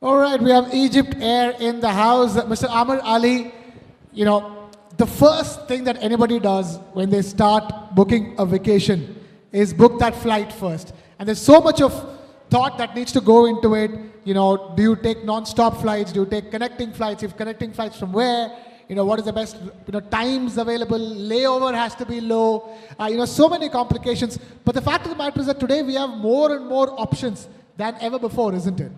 All right, we have Egypt Air in the house. Mr. Amar Ali, you know, the first thing that anybody does when they start booking a vacation is book that flight first. And there's so much of thought that needs to go into it. You know, do you take non-stop flights? Do you take connecting flights? If connecting flights from where? You know, what is the best, times available? Layover has to be low. So many complications. But the fact of the matter is that today we have more and more options than ever before, isn't it?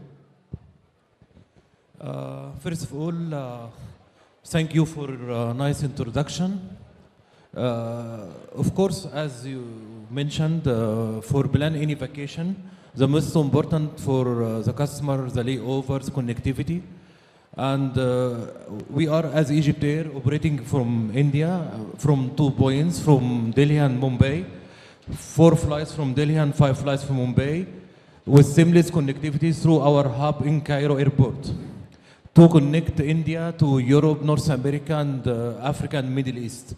First of all, thank you for a nice introduction. Of course, as you mentioned, for plan any vacation, the most important for the customer, the layovers, connectivity. And we are, as Egypt Air, operating from India, from 2 points, from Delhi and Mumbai, 4 flights from Delhi and 5 flights from Mumbai, with seamless connectivity through our hub in Cairo Airport, to connect India to Europe, North America, and Africa and Middle East.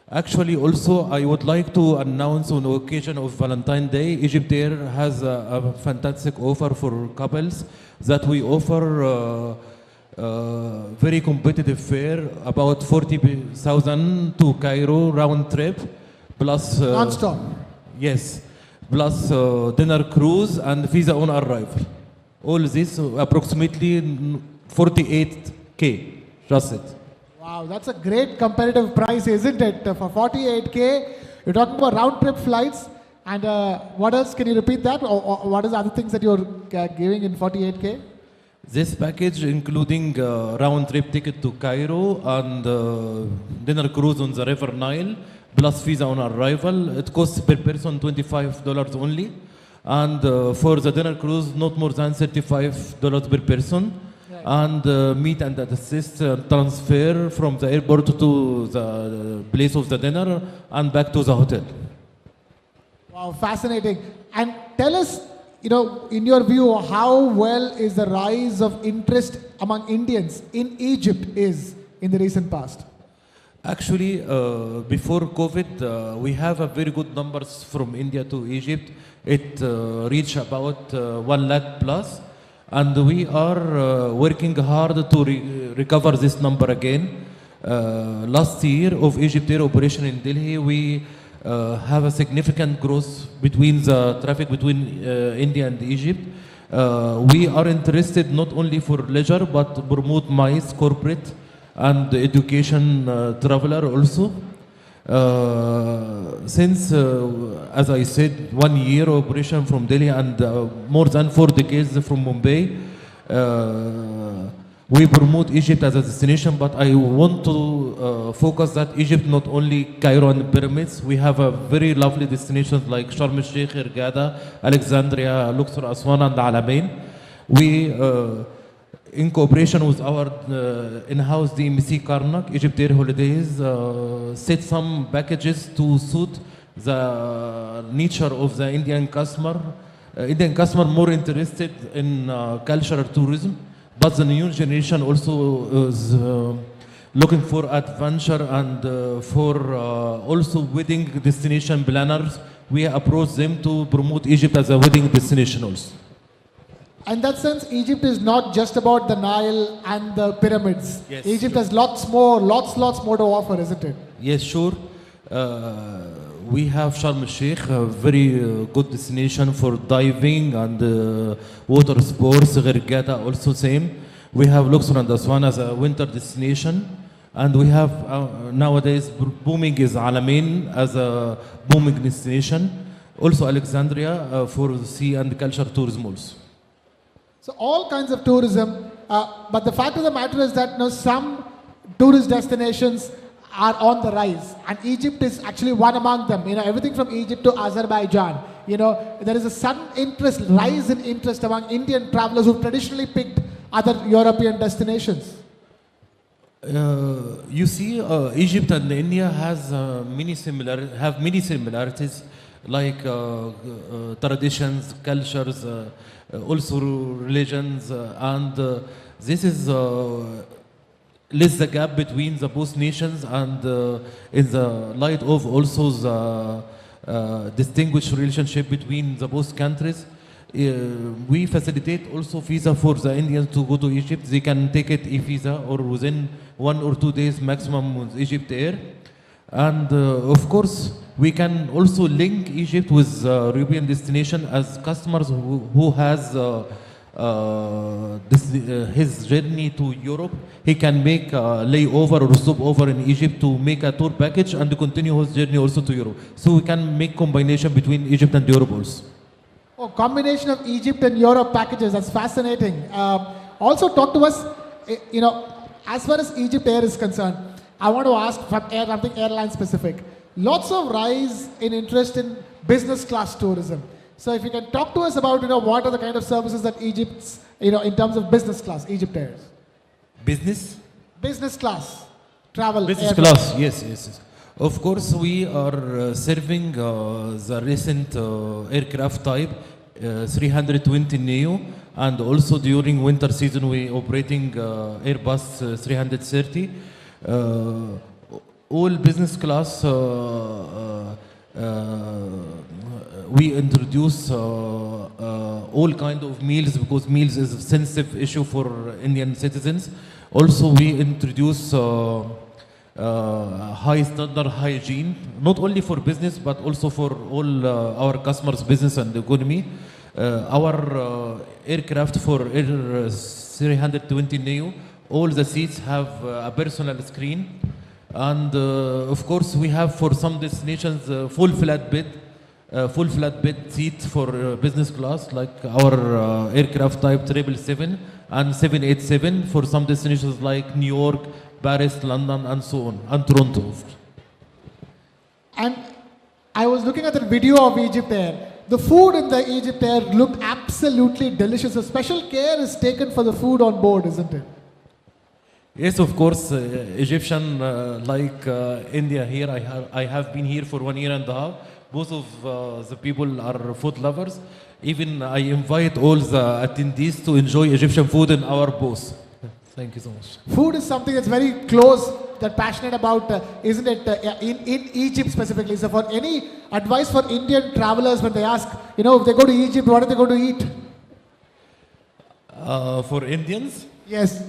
Actually, also, I would like to announce on the occasion of Valentine's Day, Egypt Air has a fantastic offer for couples that we offer very competitive fare, about 40,000 to Cairo round trip, plus Non-stop. Yes, plus dinner cruise and visa on arrival. All this approximately 48K. Just it. Wow, that's a great competitive price, isn't it? For 48K, you're talking about round trip flights. And what else? Can you repeat that? Or what is the other things that you're giving in 48K? This package including round trip ticket to Cairo and dinner cruise on the River Nile, plus visa on arrival. It costs per person $25 only. And for the dinner cruise, not more than $35 per person. Right. And meet and assist transfer from the airport to the place of the dinner and back to the hotel. Wow, fascinating. And tell us, in your view, how well is the rise of interest among Indians in Egypt is in the recent past? Actually, before COVID, we have a very good numbers from India to Egypt. It reached about 1 lakh plus. And we are working hard to recover this number again. Last year of Egypt Air operation in Delhi, we have a significant growth between the traffic between India and Egypt. We are interested not only for leisure, but promote MICE, corporate, and education traveler also. Since, as I said, 1 year operation from Delhi and more than 4 decades from Mumbai, we promote Egypt as a destination, but I want to focus that Egypt not only Cairo and pyramids. We have a very lovely destinations like Sharm el-Sheikh, Hurghada, Alexandria, Luxor, Aswan, and Alamein. We, in cooperation with our in-house DMC Karnataka, Egypt Air Holidays, set some packages to suit the nature of the Indian customer. Indian customer more interested in cultural tourism. But the new generation also is looking for adventure and for also wedding destination planners. We approach them to promote Egypt as a wedding destination also. In that sense, Egypt is not just about the Nile and the pyramids. Yes, Egypt sure. has lots more to offer, isn't it? Yes, sure. We have Sharm el-Sheikh, a very good destination for diving and water sports. Hurghada also same. We have Luxor and Aswan as a winter destination. And we have nowadays booming is Alamein as a booming destination. Also Alexandria for the sea and culture tourism also. So all kinds of tourism, but the fact of the matter is that some tourist destinations are on the rise, and Egypt is actually one among them. Everything from Egypt to Azerbaijan. There is a sudden rise in interest among Indian travelers who traditionally picked other European destinations. You see, Egypt and India has many similarities, like traditions, cultures, also religions, and this is less the gap between the both nations, and in the light of also the distinguished relationship between the both countries. we facilitate also visa for the Indians to go to Egypt. They can take it e-visa or within 1 or 2 days maximum with Egypt Air. And of course, we can also link Egypt with European destination as customers who has his journey to Europe. He can make a layover or stopover in Egypt to make a tour package and continue his journey also to Europe. So we can make combination between Egypt and Europe also. Oh, combination of Egypt and Europe packages. That's fascinating. Also, talk to us. As far as Egypt Air is concerned, I want to ask from something airline specific. Lots of rise in interest in business class tourism. So, if you can talk to us about what are the kind of services that Egypt's in terms of business class, Egypt Air. Business class travel. Business class. Yes. Of course, we are serving the recent aircraft type 320 Neo, and also during winter season we operating Airbus 330. All business class we introduce all kind of meals because meals is a sensitive issue for Indian citizens. Also, we introduce high standard hygiene, not only for business but also for all our customers' business and economy. Our aircraft for Air 320 Neo, all the seats have a personal screen, and of course we have for some destinations full flat bed seat for business class, like our aircraft type 777 and 787 for some destinations like New York, Paris, London, and so on, and Toronto. And I was looking at the video of Egypt Air. The food in the Egypt Air looked absolutely delicious. A special care is taken for the food on board, isn't it? Yes, of course. Egyptian, like India here, I have been here for 1 year and a half. Both of the people are food lovers. Even I invite all the attendees to enjoy Egyptian food in our booth. Thank you so much. Food is something that's very close, that passionate about, isn't it, in Egypt specifically. So for any advice for Indian travelers when they ask, if they go to Egypt, what are they going to eat? For Indians? Yes.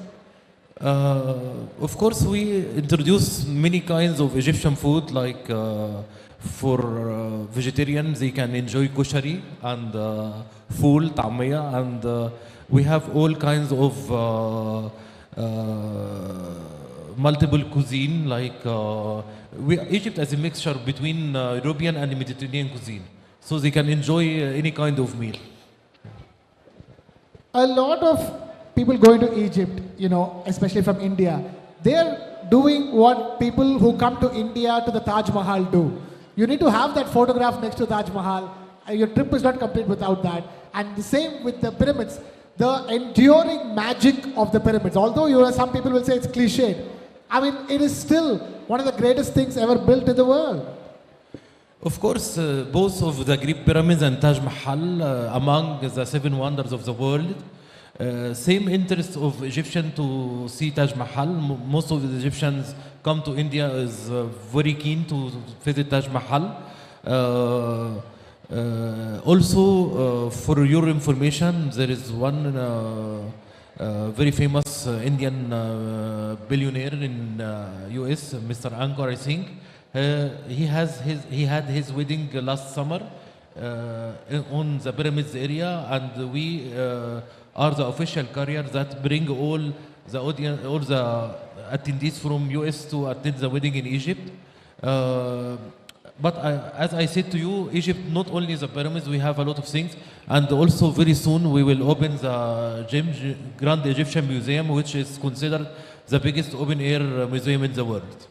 Of course, we introduce many kinds of Egyptian food, like for vegetarians, they can enjoy kushari and fool, tamiya, and we have all kinds of multiple cuisine, like Egypt as a mixture between European and Mediterranean cuisine, so they can enjoy any kind of meal. A lot of people going to Egypt, especially from India, they're doing what people who come to India to the Taj Mahal do. You need to have that photograph next to Taj Mahal. Your trip is not complete without that. And the same with the pyramids. The enduring magic of the pyramids. Although some people will say it's cliched. I mean, it is still one of the greatest things ever built in the world. Of course, both of the Greek pyramids and Taj Mahal among the 7 wonders of the world. Same interest of Egyptian to see Taj Mahal. Most of the Egyptians come to India is very keen to visit Taj Mahal. Also, for your information, there is one very famous Indian billionaire in US, Mr. Ankar, I think. He had his wedding last summer on the pyramids area, and we are the official carrier that bring all the audience, all the attendees from US to attend the wedding in Egypt. But as I said to you, Egypt, not only the pyramids, we have a lot of things, and also very soon we will open the Grand Egyptian Museum, which is considered the biggest open-air museum in the world.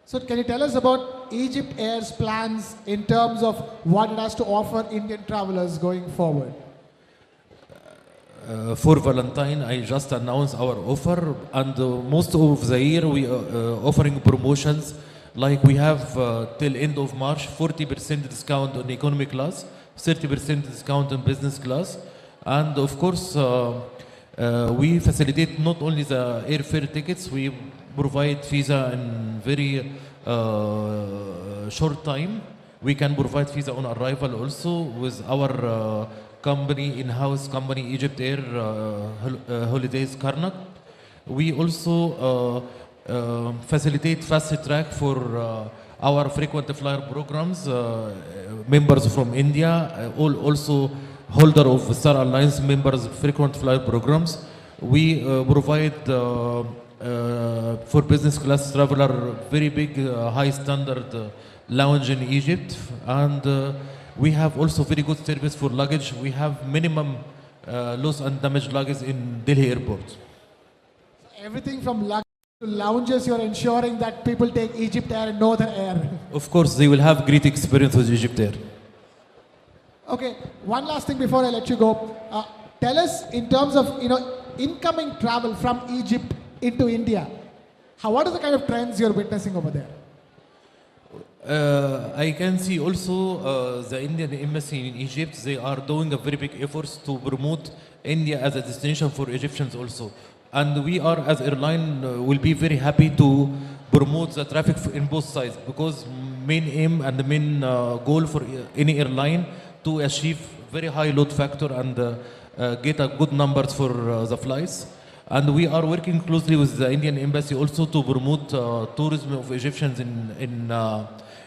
So can you tell us about Egypt Air's plans in terms of what it has to offer Indian travelers going forward? For Valentine, I just announced our offer, and most of the year we are offering promotions. Like we have till end of March 40% discount on economy class, 30% discount on business class, and of course we facilitate not only the airfare tickets, we provide visa in very short time. We can provide visa on arrival also with our company, in-house company, Egypt Air Holidays Karnak. We also facilitate fast track for our frequent flyer programs, members from India, also holder of Star Alliance members frequent flyer programs. We provide for business class traveler very big high standard lounge in Egypt, and we have also very good service for luggage. We have minimum loss and damaged luggage in Delhi airport. Everything from luggage to lounges, you're ensuring that people take Egypt Air and no other air. Of course, they will have great experience with Egypt Air. Okay, one last thing before I let you go. Tell us in terms of incoming travel from Egypt into India. What are the kind of trends you're witnessing over there? I can see also the Indian embassy in Egypt. They are doing a very big efforts to promote India as a destination for Egyptians also. And we are, as airline, will be very happy to promote the traffic in both sides, because main aim and the main goal for any airline to achieve very high load factor and get a good numbers for the flights. And we are working closely with the Indian embassy also to promote tourism of Egyptians in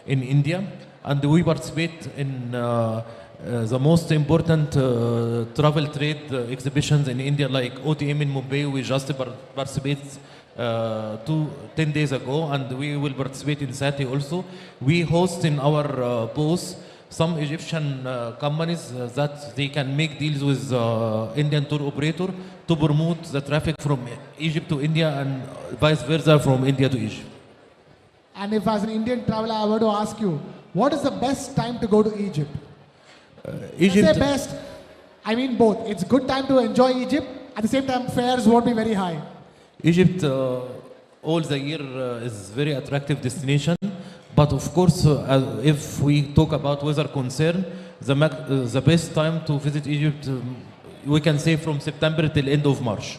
India. And we participate in the most important travel trade exhibitions in India, like OTM in Mumbai. We just participate 10 days ago, and we will participate in SATI also. We host in our booth some Egyptian companies that they can make deals with Indian tour operator to promote the traffic from Egypt to India and vice versa from India to Egypt. And if as an Indian traveler I were to ask you, what is the best time to go to Egypt? Egypt. When I say best, I mean both. It's good time to enjoy Egypt. At the same time, fares won't be very high. Egypt all the year is very attractive destination. But of course, if we talk about weather concern, the best time to visit Egypt, we can say from September till end of March.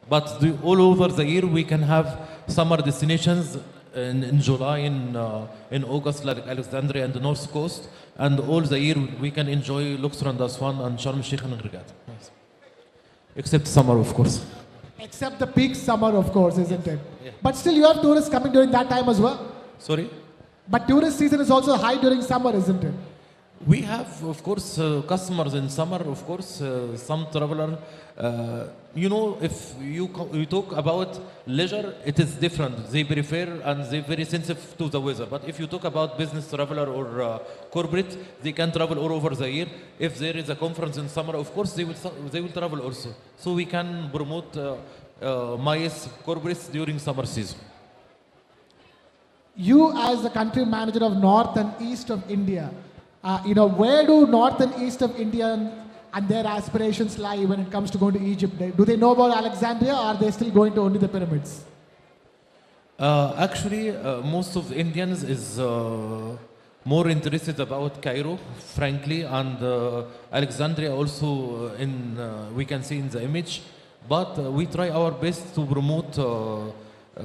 But all over the year, we can have summer destinations in July, in August, like Alexandria and the North Coast. And all the year, we can enjoy Luxor and Aswan and Sharm el-Sheikh and Riyadh. Yes. Except summer, of course. Except the peak summer, of course, isn't it? Yeah. But still, you have tourists coming during that time as well. Sorry? But tourist season is also high during summer, isn't it? We have, of course, customers in summer, of course, some traveler. If you talk about leisure, it is different. They prefer and they're very sensitive to the weather. But if you talk about business traveler or corporate, they can travel all over the year. If there is a conference in summer, of course, they will travel also. So we can promote MICE corporates during summer season. You, as the country manager of North and East of India, where do North and East of India and their aspirations lie when it comes to going to Egypt? Do they know about Alexandria, or are they still going to only the pyramids? Actually, most of the Indians is more interested about Cairo, frankly, and Alexandria also we can see in the image. But we try our best to promote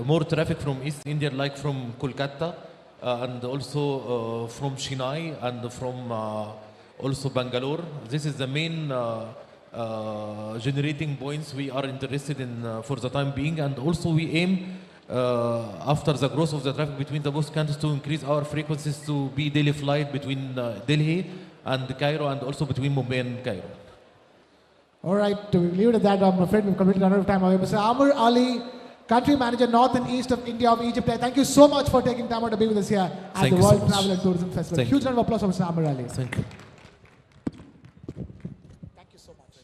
more traffic from East India, like from Kolkata, and also from Chennai and from also Bangalore. This is the main generating points we are interested in for the time being, and also we aim after the growth of the traffic between the both countries to increase our frequencies to be daily flight between Delhi and Cairo, and also between Mumbai and Cairo. All right, to leave it at that, I'm afraid we've completely run out of time. Mr. Amar Ali, Country Manager, North and East of India of Egypt. Thank you so much for taking time out to be with us here at the World Travel and Tourism Festival. Huge round of applause for Mr. Amar Ali. Thank you. Thank you so much.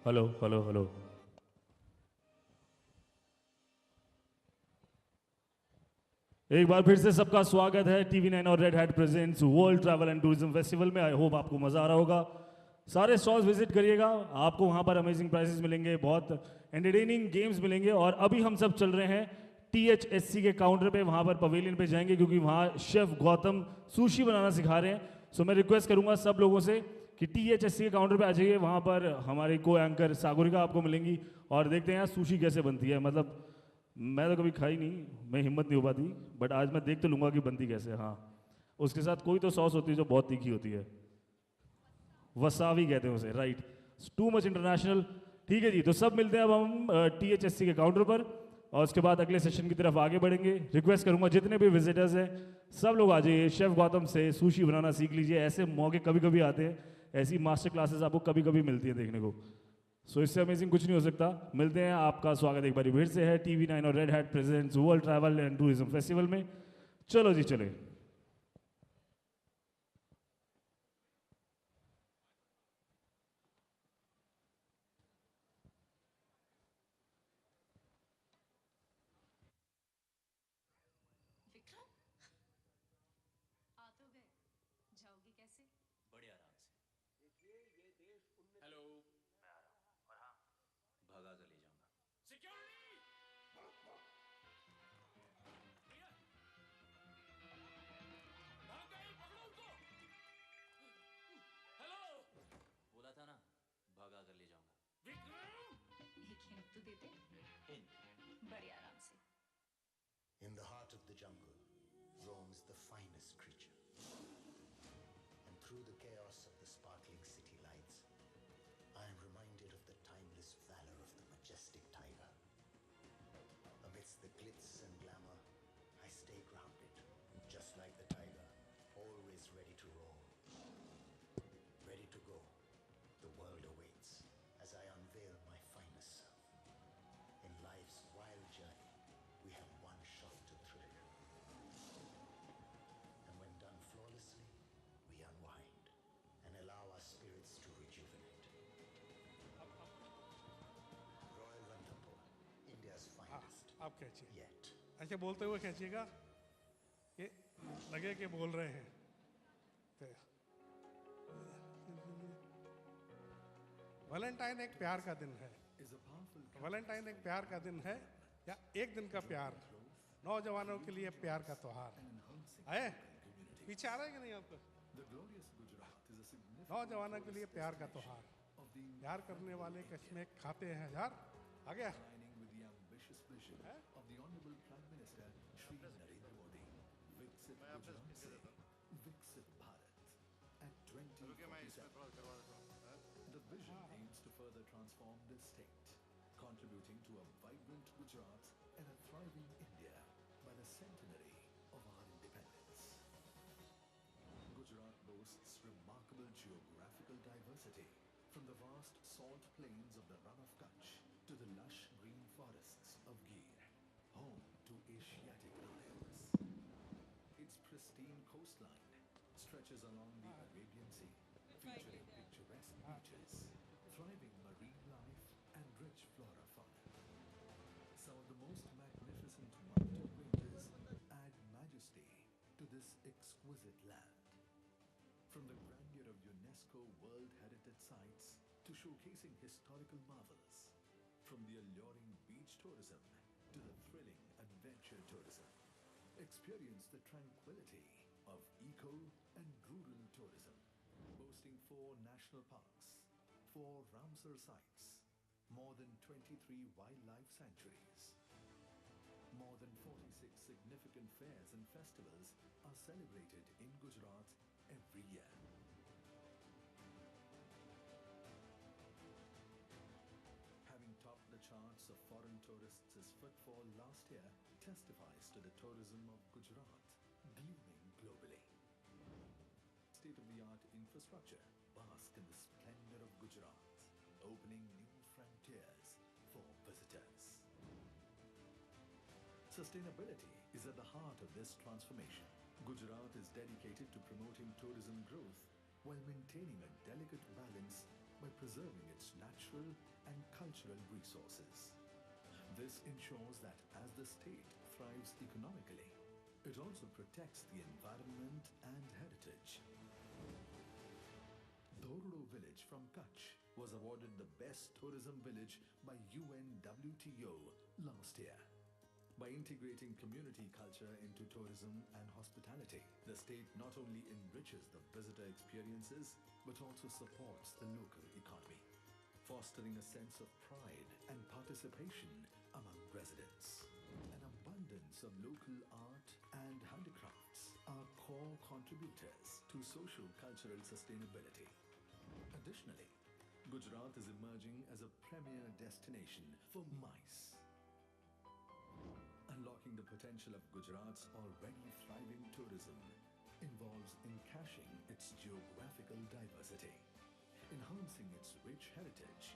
Hello hello hello. एक बार फिर से सबका स्वागत है TV9 और Red Hat presents world travel and tourism festival में। I hope आपको मजा आ रहा होगा। सारे स्टॉल्स विजिट करिएगा, आपको वहां पर अमेजिंग प्राइसेस मिलेंगे, बहुत एंटरटेनिंग गेम्स मिलेंगे। और अभी हम सब चल रहे हैं THSC के काउंटर पे, वहां पर पवेलियन पे जाएंगे क्योंकि वहां शेफ गौतम सुशी बनाना सिखा रहे हैं। सो मैं रिक्वेस्ट करूंगा सब लोगों से कि THSC के काउंटर पे आ जाइए, वहां पर हमारी को एंकर सागरिका आपको मिलेंगी और देखते हैं यार सुशी कैसे बनती है। मतलब मैं तो कभी खाई नहीं, मैं हिम्मत नहीं हो पाती, बट आज मैं देख तो लूंगा कि बनती कैसे। हाँ, उसके साथ कोई तो सॉस होती है जो बहुत तीखी होती है, वसावी कहते हैं उसे, राइट। Too much international. ठीक है जी, तो सब मिलते हैं अब हम THSC के काउंटर पर और उसके बाद अगले सेशन की तरफ आगे बढ़ेंगे। रिक्वेस्ट करूंगा जितने भी विजिटर्स हैं सब लोग आ जाइए, शेफ गौतम से सुशी बनाना सीख लीजिए। ऐसे मौके कभी कभी आते हैं, ऐसी मास्टर क्लासेस आपको कभी कभी मिलती है देखने को। सो इससे अमेजिंग कुछ नहीं हो सकता। मिलते हैं, आपका स्वागत एक बार फिर से है TV9 और Red Hat presents world travel and tourism festival में। चलो जी चले। विक्रम, आ तो गए, जाओगे कैसे? बड़े आराम से। हेलो। मैं आ रहा हूँ और हाँ, भगा कर ले जाऊंगा। सिक्योरिटी, भाग गई, पकड़ो उनको। हेलो बोला था ना, भगा कर ले जाऊंगा। विक्रम। एक हिंट तो देते, हिंट। बड़े आराम से। In the heart of the jungle roams the finest creature. And through the chaos of the sparkling city lights, I am reminded of the timeless valor of the majestic tiger. Amidst the glitz and glamour, I stay grounded, just like the tiger, always ready to roar. Ready to go. The world awaits as I unveil my finest self. In life's wild journey, we have one shot to thrill. And when done flawlessly, we unwind and allow our spirits to rejuvenate. Royal Ranthambore, India's finest. आप खींचिए, Yet. ऐसे बोलते हुए खींचिएगा कि लगे कि बोल रहे हैं। तो वैलेंटाइन एक प्यार का दिन है। वैलेंटाइन एक प्यार का दिन है या एक दिन का प्यार, नौजवानों के लिए प्यार का त्योहार। आए पीछे आ रहे हैं कि नहीं आपको? नौजवानों के लिए प्यार का त्योहार, प्यार करने वाले कश्में खाते हैं हजार। आ गया The vision aims to further transform this state, contributing to a vibrant Gujarat and a thriving India by the centenary of our independence. Gujarat boasts remarkable geographical diversity, from the vast salt plains of the Rann of Kutch to the lush green forests of Gir, home to Asiatic lions. Its pristine coastline stretches along the Arabian Sea, featuring picturesque beaches, thriving marine life, and rich flora fauna. Some of the most magnificent mountain ranges add majesty to this exquisite land. From the grandeur of UNESCO World Heritage Sites to showcasing historical marvels, from the alluring beach tourism to the thrilling adventure tourism, experience the tranquility of eco and rural tourism. Boasting 4 national parks, 4 Ramsar sites, more than 23 wildlife sanctuaries. More than 46 significant fairs and festivals are celebrated in Gujarat every year. Having topped the charts of foreign tourists' footfall last year testifies to the tourism of Gujarat blooming globally. State-of-the-art infrastructure bask in the splendor of Gujarat, opening new frontiers for visitors. Sustainability is at the heart of this transformation. Gujarat is dedicated to promoting tourism growth while maintaining a delicate balance by preserving its natural and cultural resources. This ensures that as the state thrives economically, it also protects the environment and heritage. Dhordo village from Kutch was awarded the best tourism village by UNWTO last year. By integrating community culture into tourism and hospitality, the state not only enriches the visitor experiences, but also supports the local economy, fostering a sense of pride and participation among residents. An abundance of local art and handicrafts are core contributors to social-cultural sustainability. Additionally, Gujarat is emerging as a premier destination for MICE. Unlocking the potential of Gujarat's already thriving tourism involves encashing its geographical diversity, enhancing its rich heritage,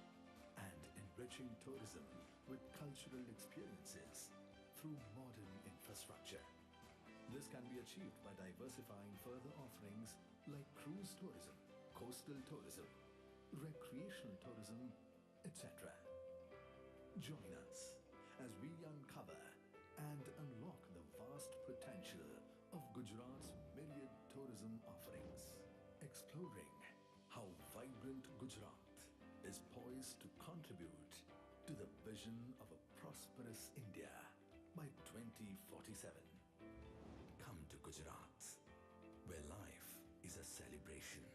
and enriching tourism with cultural experiences through modern infrastructure. This can be achieved by diversifying further offerings like cruise tourism, coastal tourism, recreational tourism, etc. Join us as we uncover and unlock the vast potential of Gujarat's myriad tourism offerings, exploring how vibrant Gujarat is poised to contribute to the vision of a prosperous India by 2047. Come to Gujarat, where life is a celebration.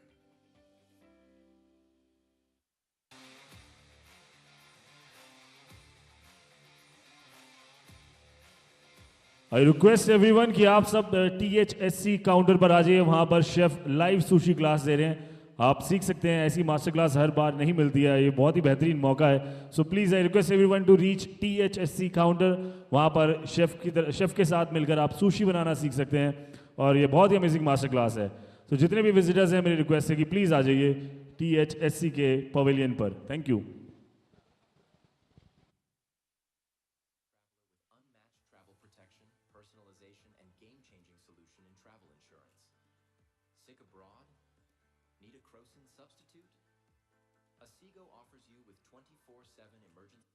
I request everyone कि आप सब THSC counter पर आ जाइए, वहाँ पर chef live sushi class दे रहे हैं, आप सीख सकते हैं. ऐसी मास्टर क्लास हर बार नहीं मिलती है, ये बहुत ही बेहतरीन मौका है. So please I request everyone to reach THSC counter. वहाँ पर शेफ के साथ मिलकर आप सुशी बनाना सीख सकते हैं और ये बहुत ही अमेजिंग मास्टर क्लास है. सो जितने भी विजिटर्स हैं, मेरी रिक्वेस्ट है कि प्लीज़ आ जाइए THSC के पवेलियन पर. Thank you. Unmatched travel protection, personalization, and game-changing solution in travel insurance. Sick abroad? Need a Crocin substitute? Asigo offers you with 24/7 emergency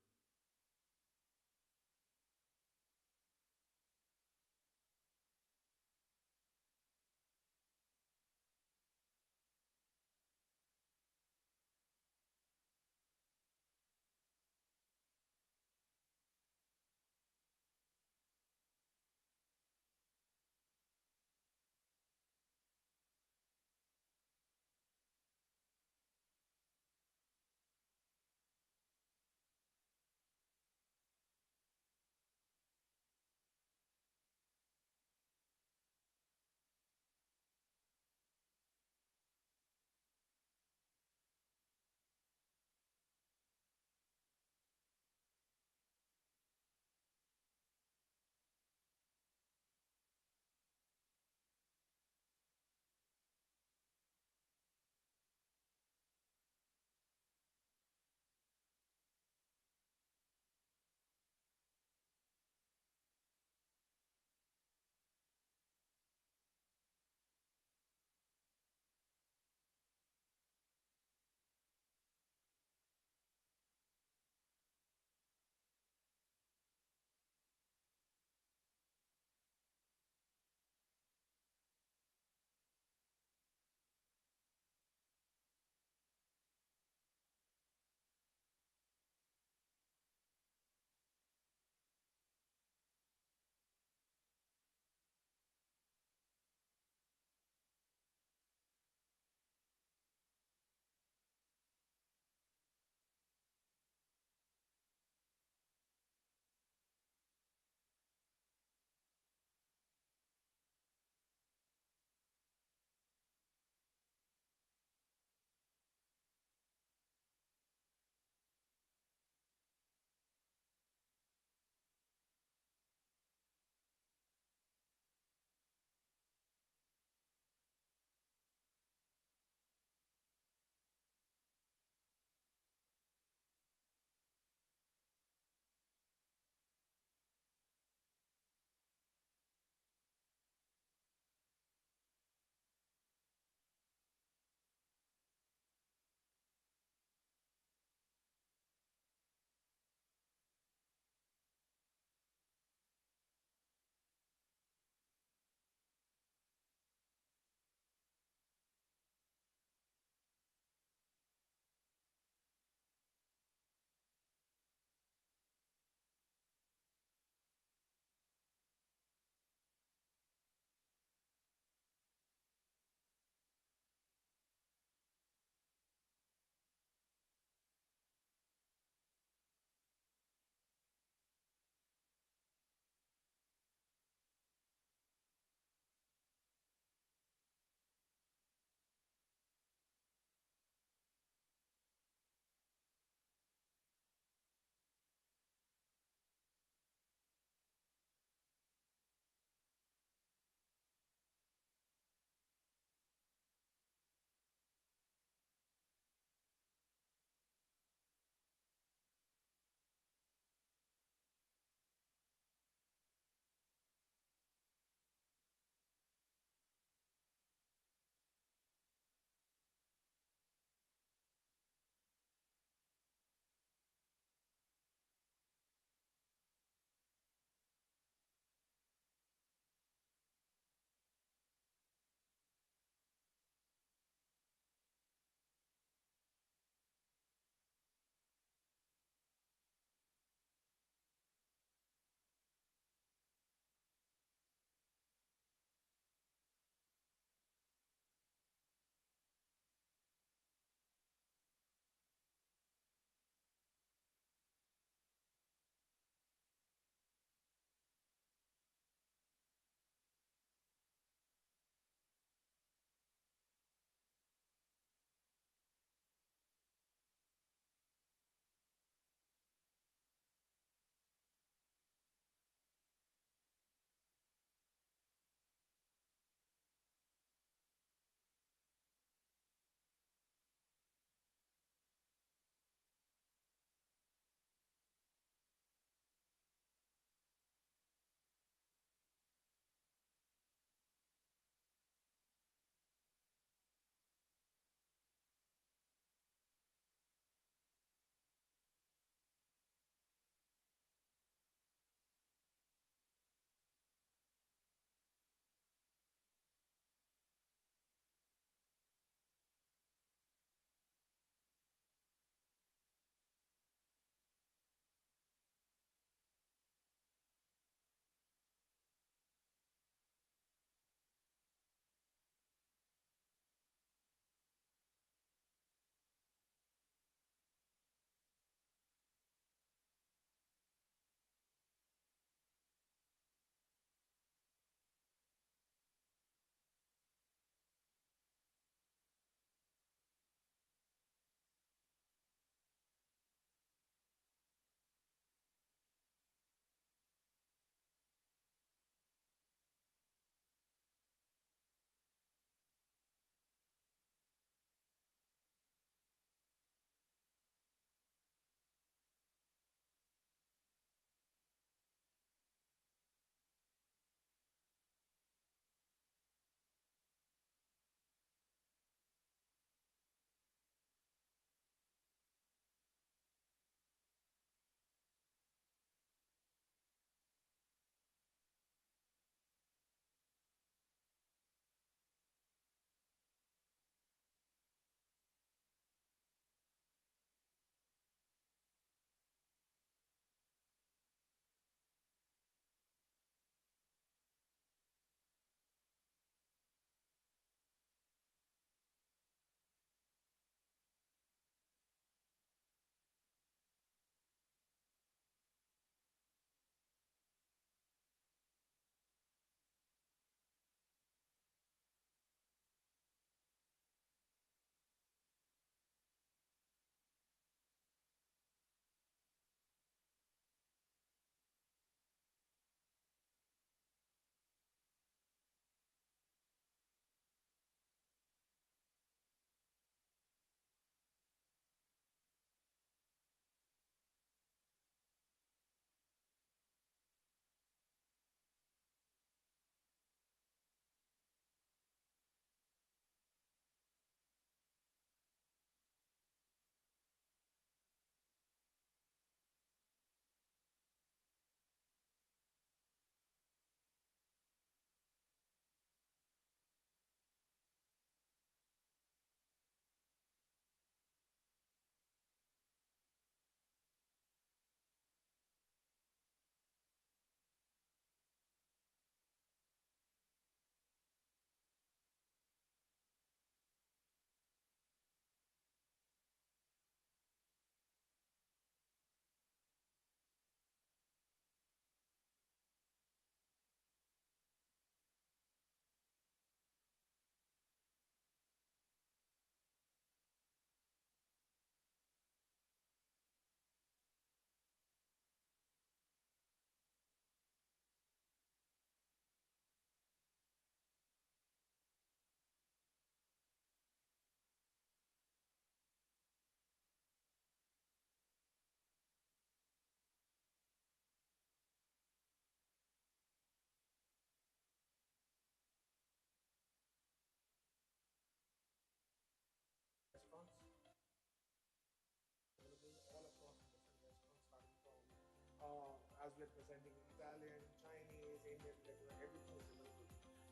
sending Italian, Chinese, Indian, everything is available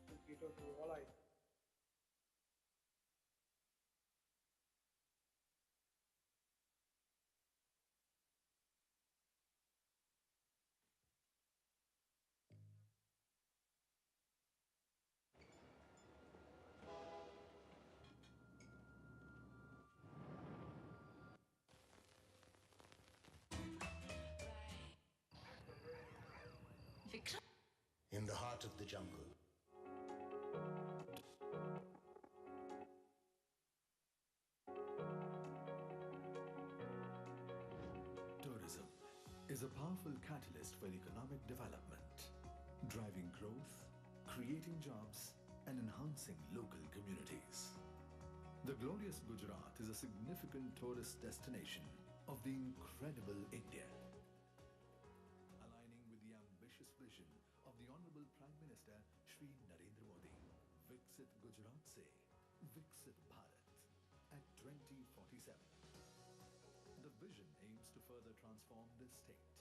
to cater to all items. In the heart of the jungle, Tourism is a powerful catalyst for economic development, driving growth, creating jobs, and enhancing local communities. The glorious Gujarat is a significant tourist destination of the incredible India. Aligning with the ambitious vision of the Honorable Prime Minister Shri Narendra Modi, Viksit Gujarat Se Viksit Bharat at 2047. The vision aims to further transform this state,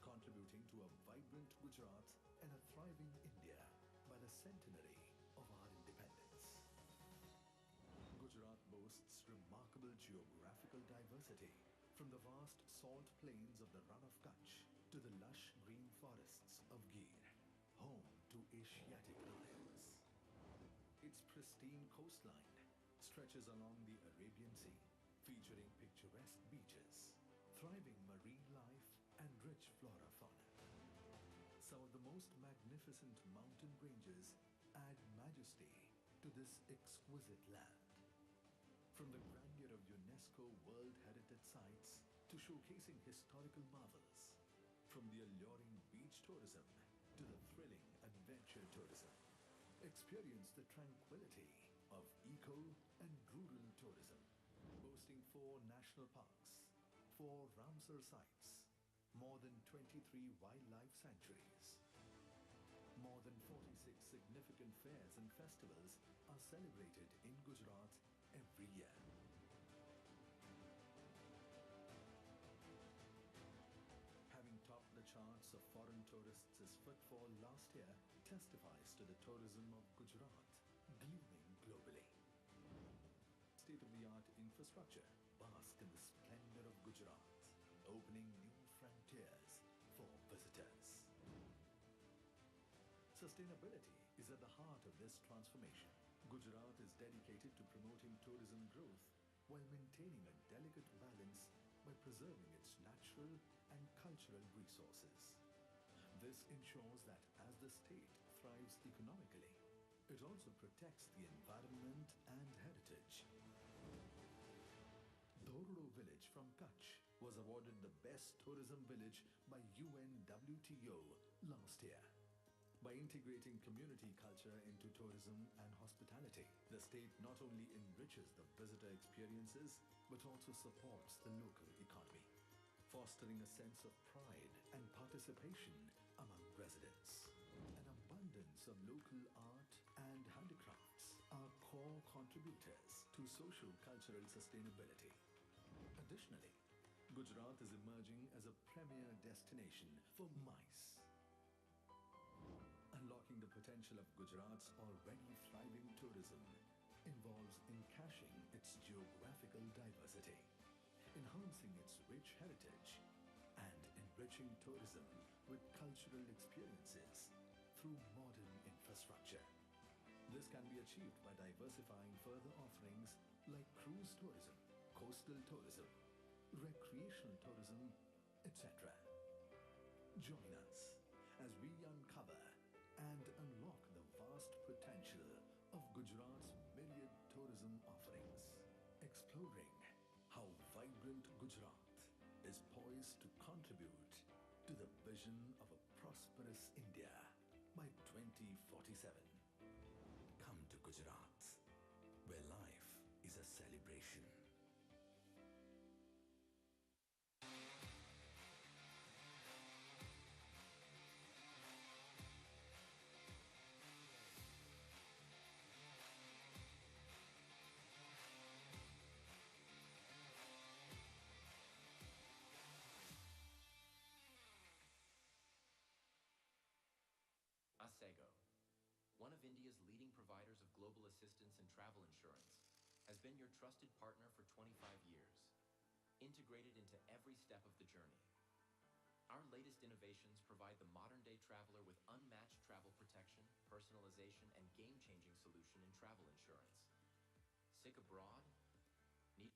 contributing to a vibrant Gujarat and a thriving India by the centenary of our independence. Gujarat boasts remarkable geographical diversity, from the vast salt plains of the Run of Kutch to the lush green forests of Gir, home to Asiatic lions. Its pristine coastline stretches along the Arabian Sea, featuring picturesque beaches, thriving marine life, and rich flora-fauna. Some of the most magnificent mountain ranges add majesty to this exquisite land. From the grandeur of UNESCO World Heritage Sites to showcasing historical marvels, from the alluring beach tourism to the thrilling adventure tourism, experience the tranquility of eco and rural tourism. Boasting 4 national parks, 4 Ramsar sites, more than 23 wildlife sanctuaries. More than 46 significant fairs and festivals are celebrated in Gujarat every year. Having topped the charts of foreign tourists' footfall last year testifies to the tourism of Gujarat blooming globally. State-of-the-art infrastructure bask in the splendor of Gujarat, opening new frontiers for visitors. Sustainability is at the heart of this transformation. Gujarat is dedicated to promoting tourism growth while maintaining a delicate balance by preserving its natural and cultural resources. This ensures that as the state thrives economically, it also protects the environment and heritage. Dhordo village from Kutch was awarded the best tourism village by UNWTO last year. By integrating community culture into tourism and hospitality, the state not only enriches the visitor experiences, but also supports the local economy, fostering a sense of pride and participation among residents. An abundance of local art and handicrafts are core contributors to social-cultural sustainability. Additionally, Gujarat is emerging as a premier destination for MICE. Unlocking the potential of Gujarat's already thriving tourism involves encashing its geographical diversity, enhancing its rich heritage, and enriching tourism with cultural experiences through modern infrastructure. This can be achieved by diversifying further offerings like cruise tourism, coastal tourism, recreational tourism, etc. Join us as we uncover and unlock the vast potential of Gujarat's myriad tourism offerings, exploring how vibrant Gujarat is poised to contribute to the vision of a prosperous India by 2047. Come to Gujarat, where life is a celebration. Global Assistance and Travel Insurance, has been your trusted partner for 25 years, integrated into every step of the journey. Our latest innovations provide the modern-day traveler with unmatched travel protection, personalization, and game-changing solution in travel insurance. Sick abroad? Need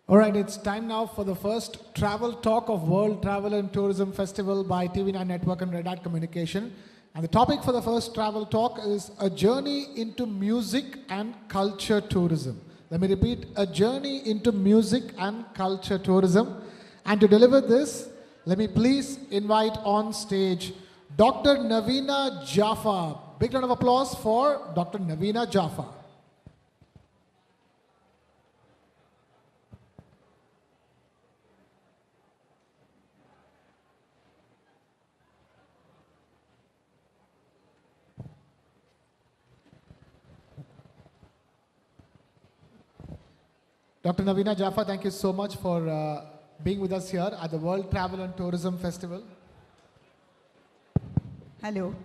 All right, it's time now for the first travel talk of World Travel and Tourism Festival by TV9 Network and Red Hat Communication. And the topic for the first travel talk is a journey into music and culture tourism. Let me repeat, a journey into music and culture tourism. And to deliver this, let me please invite on stage Dr. Naveena Jaffa. Big round of applause for Dr. Naveena Jaffa. Dr. Naveena Jaffa, thank you so much for being with us here at the World Travel and Tourism Festival. Hello.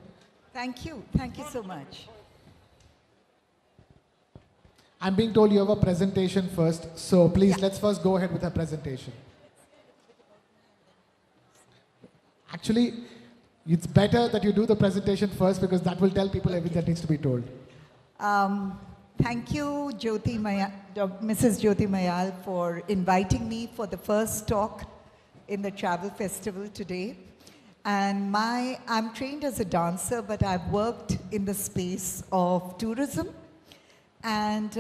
Thank you. Thank you so much. I'm being told you have a presentation first, so please let's first go ahead with the presentation. Actually, it's better that you do the presentation first because that will tell people everything that needs to be told. Thank you, Mrs. Jyoti Mayal, for inviting me for the first talk in the travel festival today. And I'm trained as a dancer, but I've worked in the space of tourism. And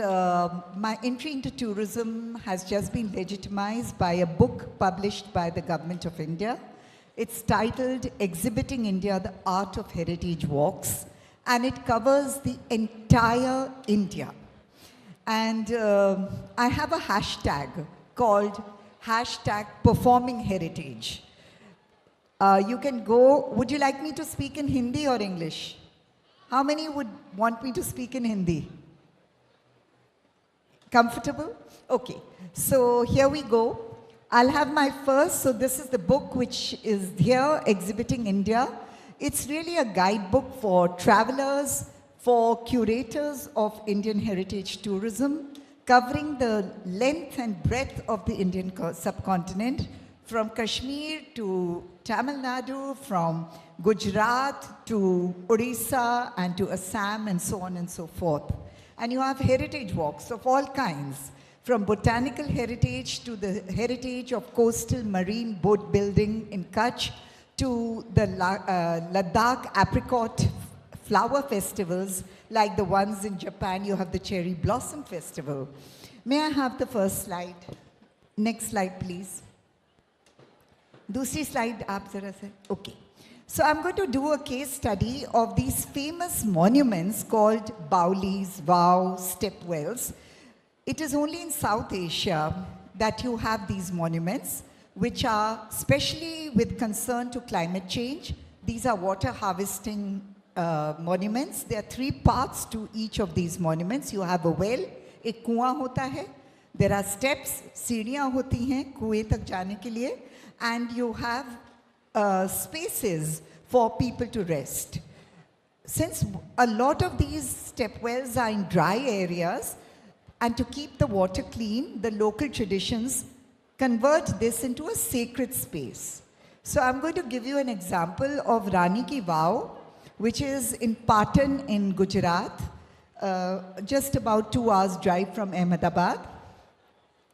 my entry into tourism has just been legitimized by a book published by the Government of India. It's titled Exhibiting India, the Art of Heritage Walks. And it covers the entire India. And I have a hashtag called #PerformingHeritage. You can go, would you like me to speak in Hindi or English? How many would want me to speak in Hindi? Comfortable? Okay. So here we go. I'll have my first. So this is the book which is here exhibiting India. It's really a guidebook for travelers, for curators of Indian heritage tourism, covering the length and breadth of the Indian subcontinent, from Kashmir to Tamil Nadu, from Gujarat to Odisha and to Assam and so on and so forth. And you have heritage walks of all kinds, from botanical heritage to the heritage of coastal marine boat building in Kutch to the Ladakh apricot flower festivals like the ones in Japan. You have the cherry blossom festival. May I have the first slide? Next slide, please. दूसरी slide आप जरा से. Okay. So I'm going to do a case study of these famous monuments called Baulis, Vow, stepwells. It is only in South Asia that you have these monuments, which are specially with concern to climate change. These are water harvesting monuments. There are 3 parts to each of these monuments. You have a well, एक कुआं होता है. There are steps, सीढ़ियाँ होती हैं कुएं तक जाने के लिए, and you have spaces for people to rest. Since a lot of these step wells are in dry areas, and to keep the water clean, the local traditions convert this into a sacred space. So I'm going to give you an example of Rani Ki Vav, which is in Patan in Gujarat, just about 2 hours drive from Ahmedabad.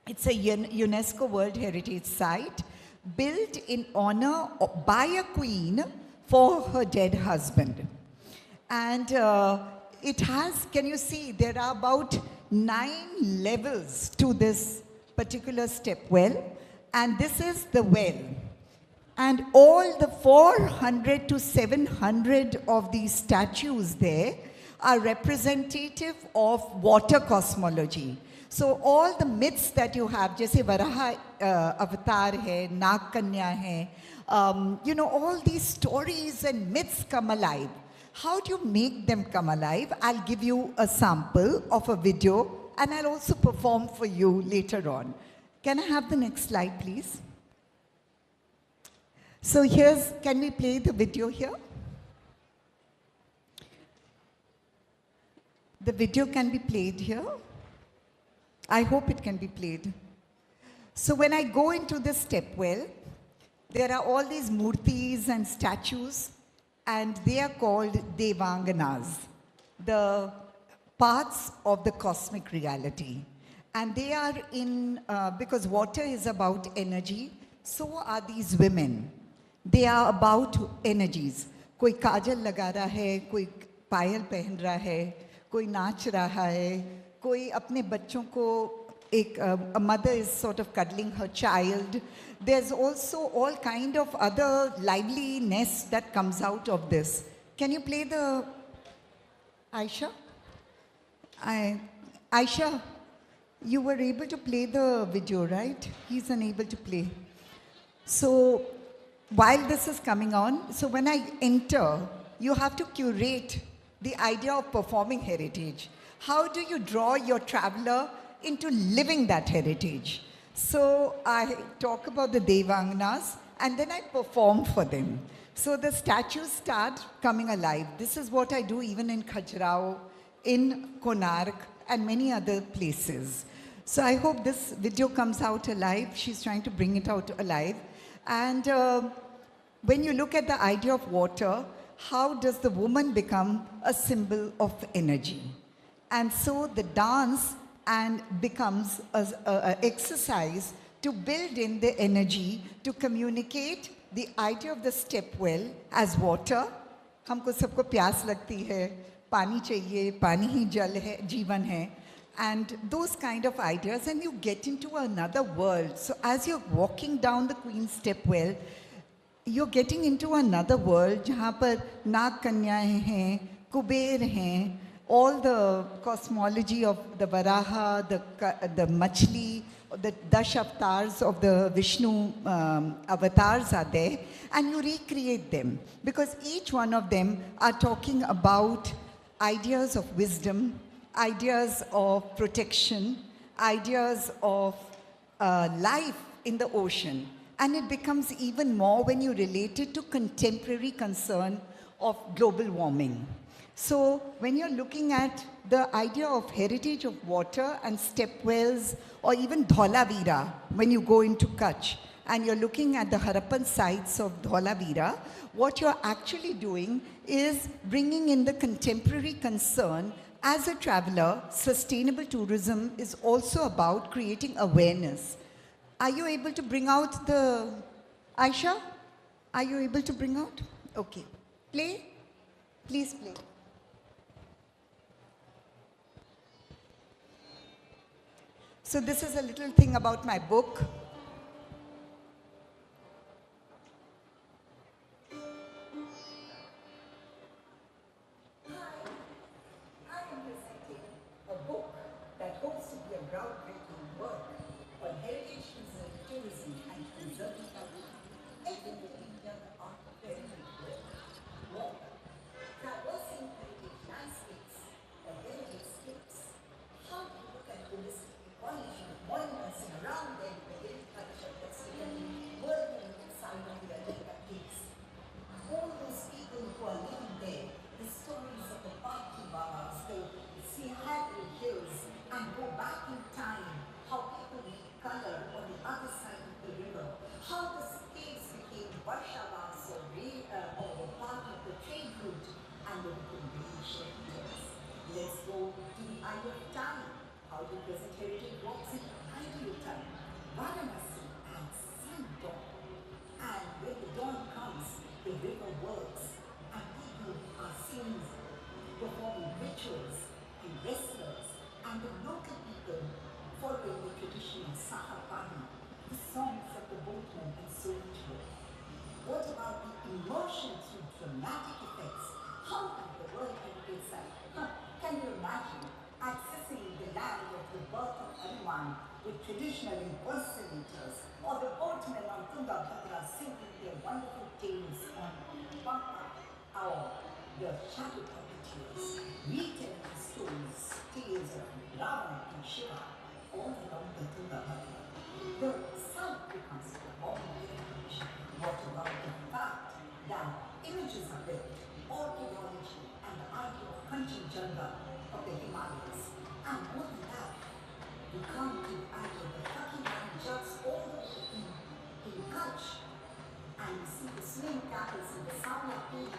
It's a UNESCO World Heritage Site, built in honor by a queen for her dead husband. And it has, can you see, there are about 9 levels to this particular step well, and this is the well. And all the 400 to 700 of these statues there are representative of water cosmology. So all the myths that you have, जैसे Varaha avatar है, नाग कन्या है, you know, all these stories and myths come alive. How do you make them come alive? I'll give you a sample of a video, and I'll also perform for you later on. Can I have the next slide, please? So here's, can we play the video here? The video can be played here. I hope it can be played. So when I go into the step well, there are all these murtis and statues, and they are called Devanganas, the parts of the cosmic reality. And they are in, because water is about energy, so are these women. They are about energies. कोई काजल लगा रहा है, कोई पायल पहन रहा है, कोई नाच रहा है, कोई अपने बच्चों को a mother is sort of cuddling her child. There's also all kind of other liveliness that comes out of this. Can you play the Aisha? Aisha, you were able to play the video, right? He's unable to play. So while this is coming on, so when I enter, you have to curate the idea of performing heritage. How do you draw your traveler into living that heritage? So I talk about the Devanganas, and then I perform for them. So the statues start coming alive. This is what I do even in Khajuraho, in Konark, and many other places. So I hope this video comes out alive. She's trying to bring it out alive. And when you look at the idea of water, how does the woman become a symbol of energy? And so the dance and becomes an exercise to build in the energy to communicate the idea of the step well as water. हमको सबको प्यास लगती है, पानी चाहिए, पानी ही जल है, जीवन है, and those kind of ideas, and you get into another world. So as you're walking down the Queen's step well, you're getting into another world जहाँ पर नाग कन्याएं हैं, कुबेर हैं, all the cosmology of the Varaha, the Machli, the Dash avatars of the Vishnu avatars are there, and you recreate them because each one of them are talking about ideas of wisdom, ideas of protection, ideas of life in the ocean. And it becomes even more when you relate it to contemporary concern of global warming. So when you're looking at the idea of heritage of water and stepwells, or even Dholavira, when you go into Kutch, and you're looking at the Harappan sites of Dholavira, what you're actually doing is bringing in the contemporary concern. As a traveler, sustainable tourism is also about creating awareness. Are you able to bring out the, Aisha? Are you able to bring out? Okay. Play? Please play. So this is a little thing about my book. I am presenting a book that hopes to be a groundbreaking work on heritage tourism and conserving culture. Everything being done on very good work. Traversing heritage landscapes or heritage scripts. How do you look at holistic ecology of monuments and around them the heritage culture that's becoming working inside of the Lake Peaks? All those people who are living there, the stories of the Party Babas, the Seattle Hills, and go back in time, how people made color on the other side of the river, how the caves became Varshavas or part of the trade route, and the became shelters. Let's go to the idea of time, how to present heritage walks in ideal time. Varanasi and sundawn. And when the dawn comes, the river works, and people are seen performing rituals and wrestlers, and the local people following the tradition of Sahapani, the songs of the boatmen, and so much more. What about the immersion through dramatic effects? How did the World Heritage Site? Can you imagine accessing the land of the birth of Hanuman with traditional impersonators, or the boatmen on Tungabhadra singing their wonderful tales on Pampa, or the shadow puppeteers retelling the stories, tales of Ravana and Shiva, all along the Tungabhadra. The site becomes a modern heritage. What about the fact that images are built, archaeology, and the idea of Kanchenjunga of the Himalayas, and more than that, we come to the idea of the Hakiman juts all the way in Kutch, and you see the swing capitals in the Sauna pool,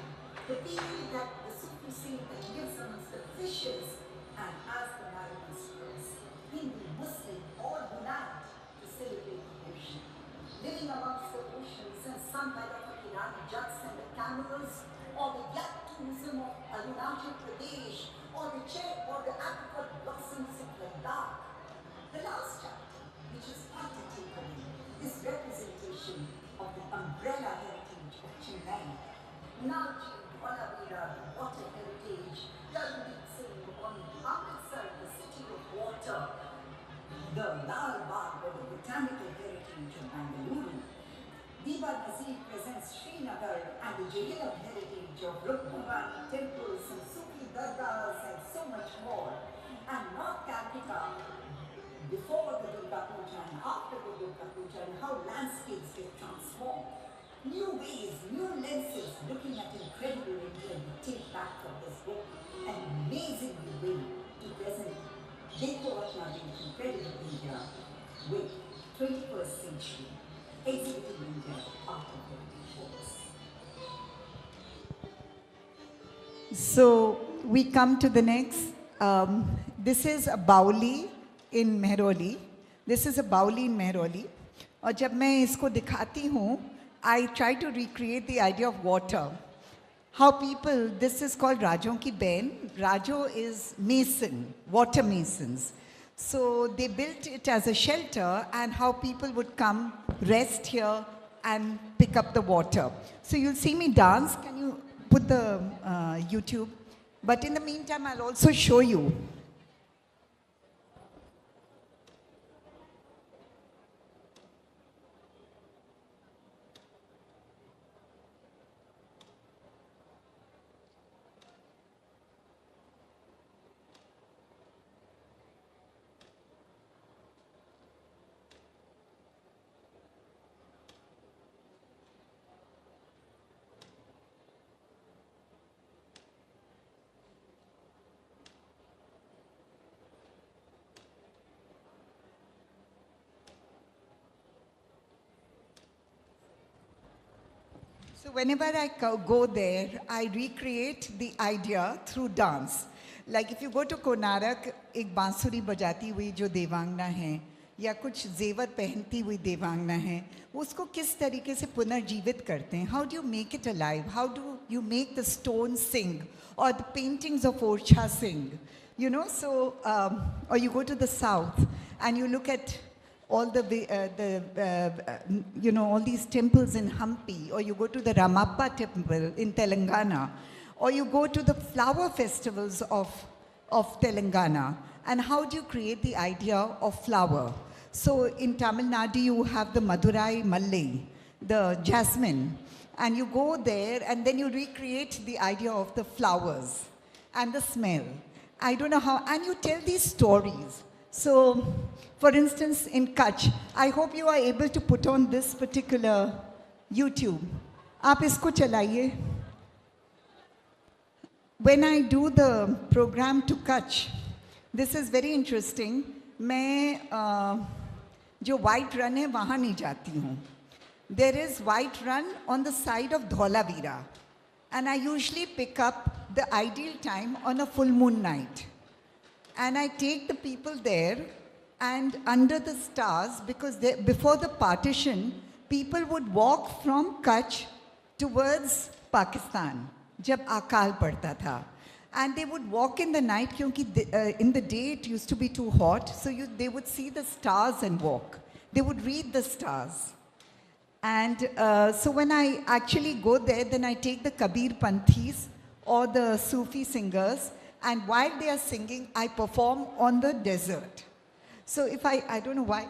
the feeling that the Sufi saint that lives amongst the fishes, and as the night grows, Hindu, Muslim, all unite to celebrate the ocean. Living amongst the oceans and some Kirani juts and the camels, or the yak tourism of Arunachal Pradesh, or the cherry or the apricot blossoms of Ladakh. The last chapter, which is quite a takeaway, is representation of the umbrella heritage of Chennai. Nalchi, Dholavira, the water heritage, Daljeet Singh on Amritsar, the city of water, the Lal Bagh, or the botanical heritage of Bangalore. Diba Nazir presents Srinagar and the Jainism heritage of Rukmabani temples and Sufi dargahs and so much more. And North Calcutta, before the Durga Puja and after the Durga Puja, and how landscapes get transformed. New ways, new lenses, looking at incredible India we take back from this book, an amazingly way to present Dekho Vatnaji's incredible India with 21st century, exhibiting India out of heritage books. So we come to the next. This is a Bauli in Mehroli. This is a Bauli in Mehroli. और जब मैं इसको दिखाती हूँ, I try to recreate the idea of water. How people, this is called Rajon ki Ben. Rajo is mason, water masons. So they built it as a shelter, and how people would come, rest here, and pick up the water. So you'll see me dance. Can you put the YouTube? But in the meantime, I'll also show you. So whenever I go there, I recreate the idea through dance. Like if you go to Karnataka, एक बांसुरी बजाती हुई जो देवांगना है या कुछ जेवर पहनती हुई देवांगना है, उसको किस तरीके से पुनर्जीवित करते हैं? How do you make it alive? How do you make the stone sing or the paintings of Orcha sing? You know, so or you go to the south and you look at all you know, all these temples in Hampi, or you go to the Ramappa temple in Telangana, or you go to the flower festivals of Telangana. And how do you create the idea of flower? So in Tamil Nadu, you have the Madurai Malli, the jasmine, and you go there and then you recreate the idea of the flowers and the smell. I don't know how, and you tell these stories. So, for instance, in Kutch, I hope you are able to put on this particular YouTube. आप इसको चलाइए. When I do the program to Kutch, this is very interesting. मैं जो white run है वहाँ नहीं जाती हूँ. There is white run on the side of Dholavira, and I usually pick up the ideal time on a full moon night. And I take the people there, and under the stars, because before the partition, people would walk from Kutch towards Pakistan, जब अकाल पड़ता था. And they would walk in the night, क्योंकि in the day it used to be too hot, so they would see the stars and walk. They would read the stars. And so when I actually go there, then I take the Kabir Panthis or the Sufi singers, and while they are singing, I perform on the desert. So if I don't know why,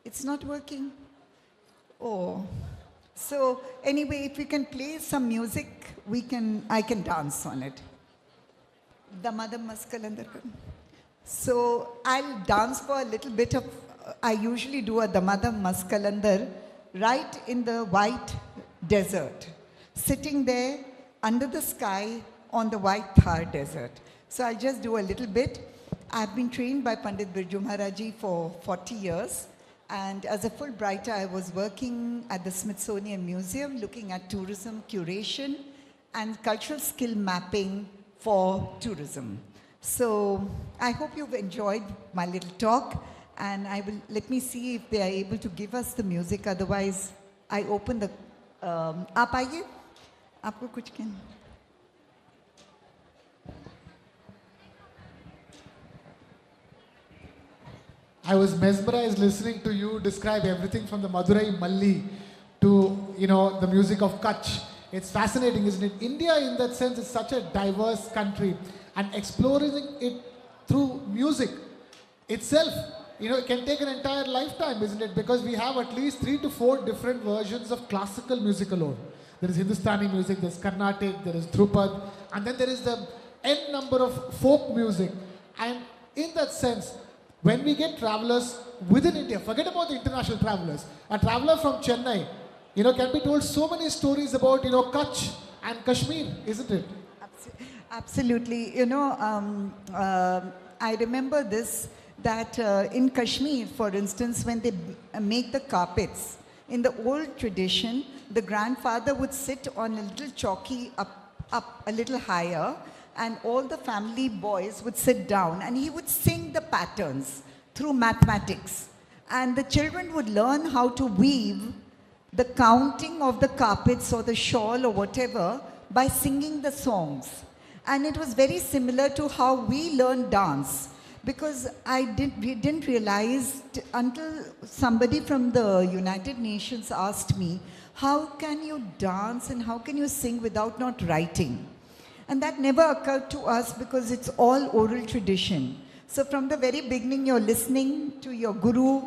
it's not working. Oh, so anyway, if we can play some music, I can dance on it. Damadam Maskalandar. So I'll dance for a little bit of, I usually do a Damadam Maskalandar right in the white desert, sitting there under the sky on the white Thar desert. So I'll just do a little bit. I've been trained by Pandit Birju Maharaji for 40 years. And as a Fulbrighter, I was working at the Smithsonian Museum, looking at tourism curation and cultural skill mapping for tourism. So I hope you've enjoyed my little talk. And let me see if they are able to give us the music. Otherwise, I open the, आप आइए, आपको कुछ कहना? I was mesmerized listening to you describe everything from the Madurai Malli to, you know, the music of Kutch. It's fascinating, isn't it? India, in that sense, is such a diverse country, and exploring it through music itself, you know, it can take an entire lifetime, isn't it? Because we have at least 3 to 4 different versions of classical music alone. There is Hindustani music, there's Carnatic, there is Dhrupad, and then there is the n number of folk music. And in that sense, when we get travelers within India, forget about the international travelers, a traveler from Chennai, you know, can be told so many stories about, you know, Kutch and Kashmir, isn't it? Absolutely. You know, I remember this, that in Kashmir, for instance, when they make the carpets, in the old tradition, the grandfather would sit on a little chowki up a little higher, and all the family boys would sit down, and he would sing the patterns through mathematics. And the children would learn how to weave the counting of the carpets or the shawl or whatever by singing the songs. And it was very similar to how we learn dance, because we didn't realize until somebody from the United Nations asked me, how can you dance and how can you sing without not writing? And that never occurred to us because it's all oral tradition. So from the very beginning, you're listening to your guru,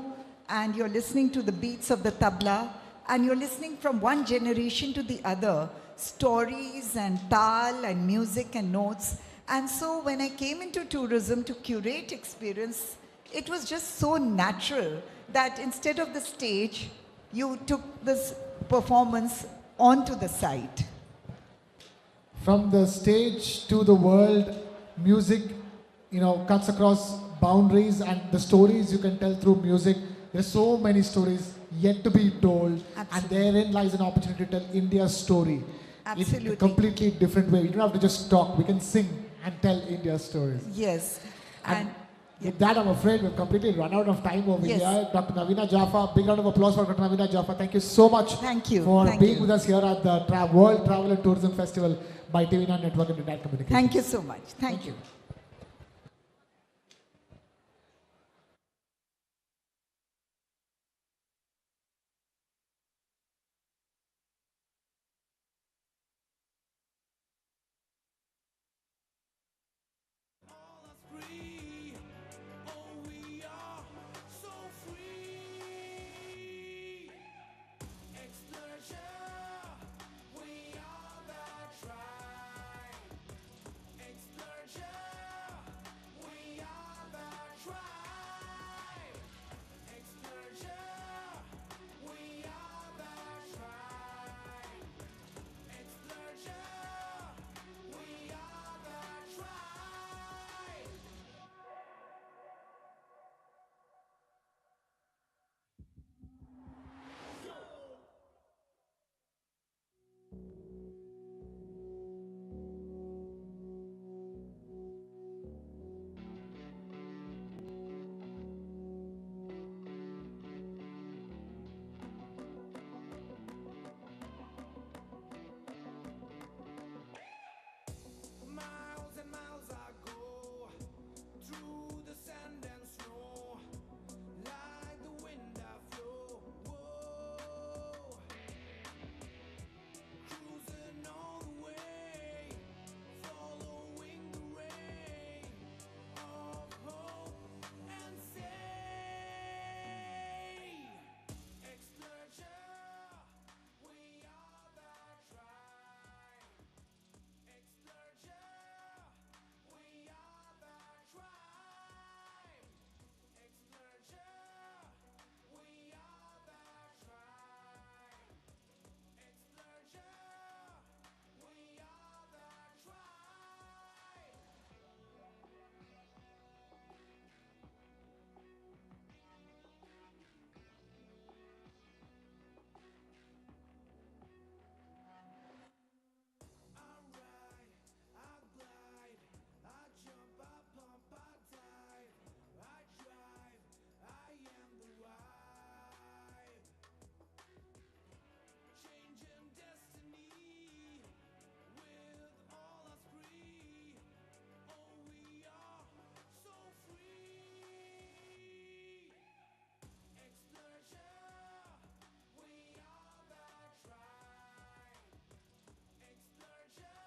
and you're listening to the beats of the tabla, and you're listening from one generation to the other, stories and tal and music and notes. And so when I came into tourism to curate experience, it was just so natural that instead of the stage, you took this performance onto the site. From the stage to the world, music, you know, cuts across boundaries, and the stories you can tell through music. There's so many stories yet to be told, and Absolutely. therein lies an opportunity to tell India's story in Absolutely. a completely different way. We don't have to just talk; we can sing and tell India's stories. Yes. And With that, I'm afraid we've completely run out of time over Yes. here. Dr. Navina Jaffa, big round of applause for Dr. Navina Jaffa. Thank you so much Thank you. for Thank being you. with us here at the World Travel and Tourism Festival by TV9 Network and Internet Communications. thank you so much. Thank you. Miles and miles I go through the sand and snow, like the wind I flow. Whoa. Cruising all the way, following the rain of hope and say, Explorer, we are the tribe. Explorer, we are the tribe. Explorer, we are the tribe. Explorer, we are the tribe. I ride, I glide, I jump, I pump, I dive, I drive, I am the vibe. Changing destiny with all us free. Oh, we are so free. Explorer, we are the tribe. Explorer,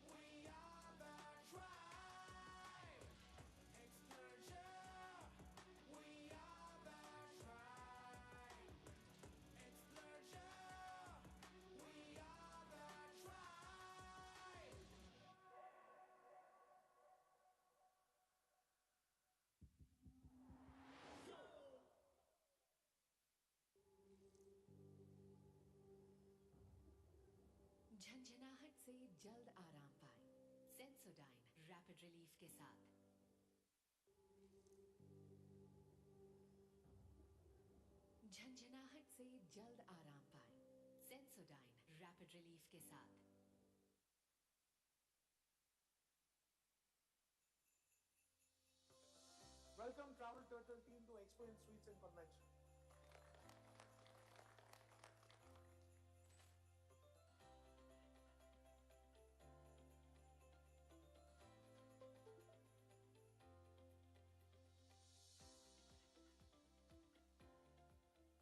we are the tribe. Explorer, we are the tribe. Explorer, we are the tribe. झंझनाहट से जल्द आराम पाएं Sensodyne rapid relief के साथ झंझनाहट से जल्द आराम पाएं सेंसोडाइन रैपिड रिलीफ के साथ Welcome Travel Turtle team to Experience Suites and Convention.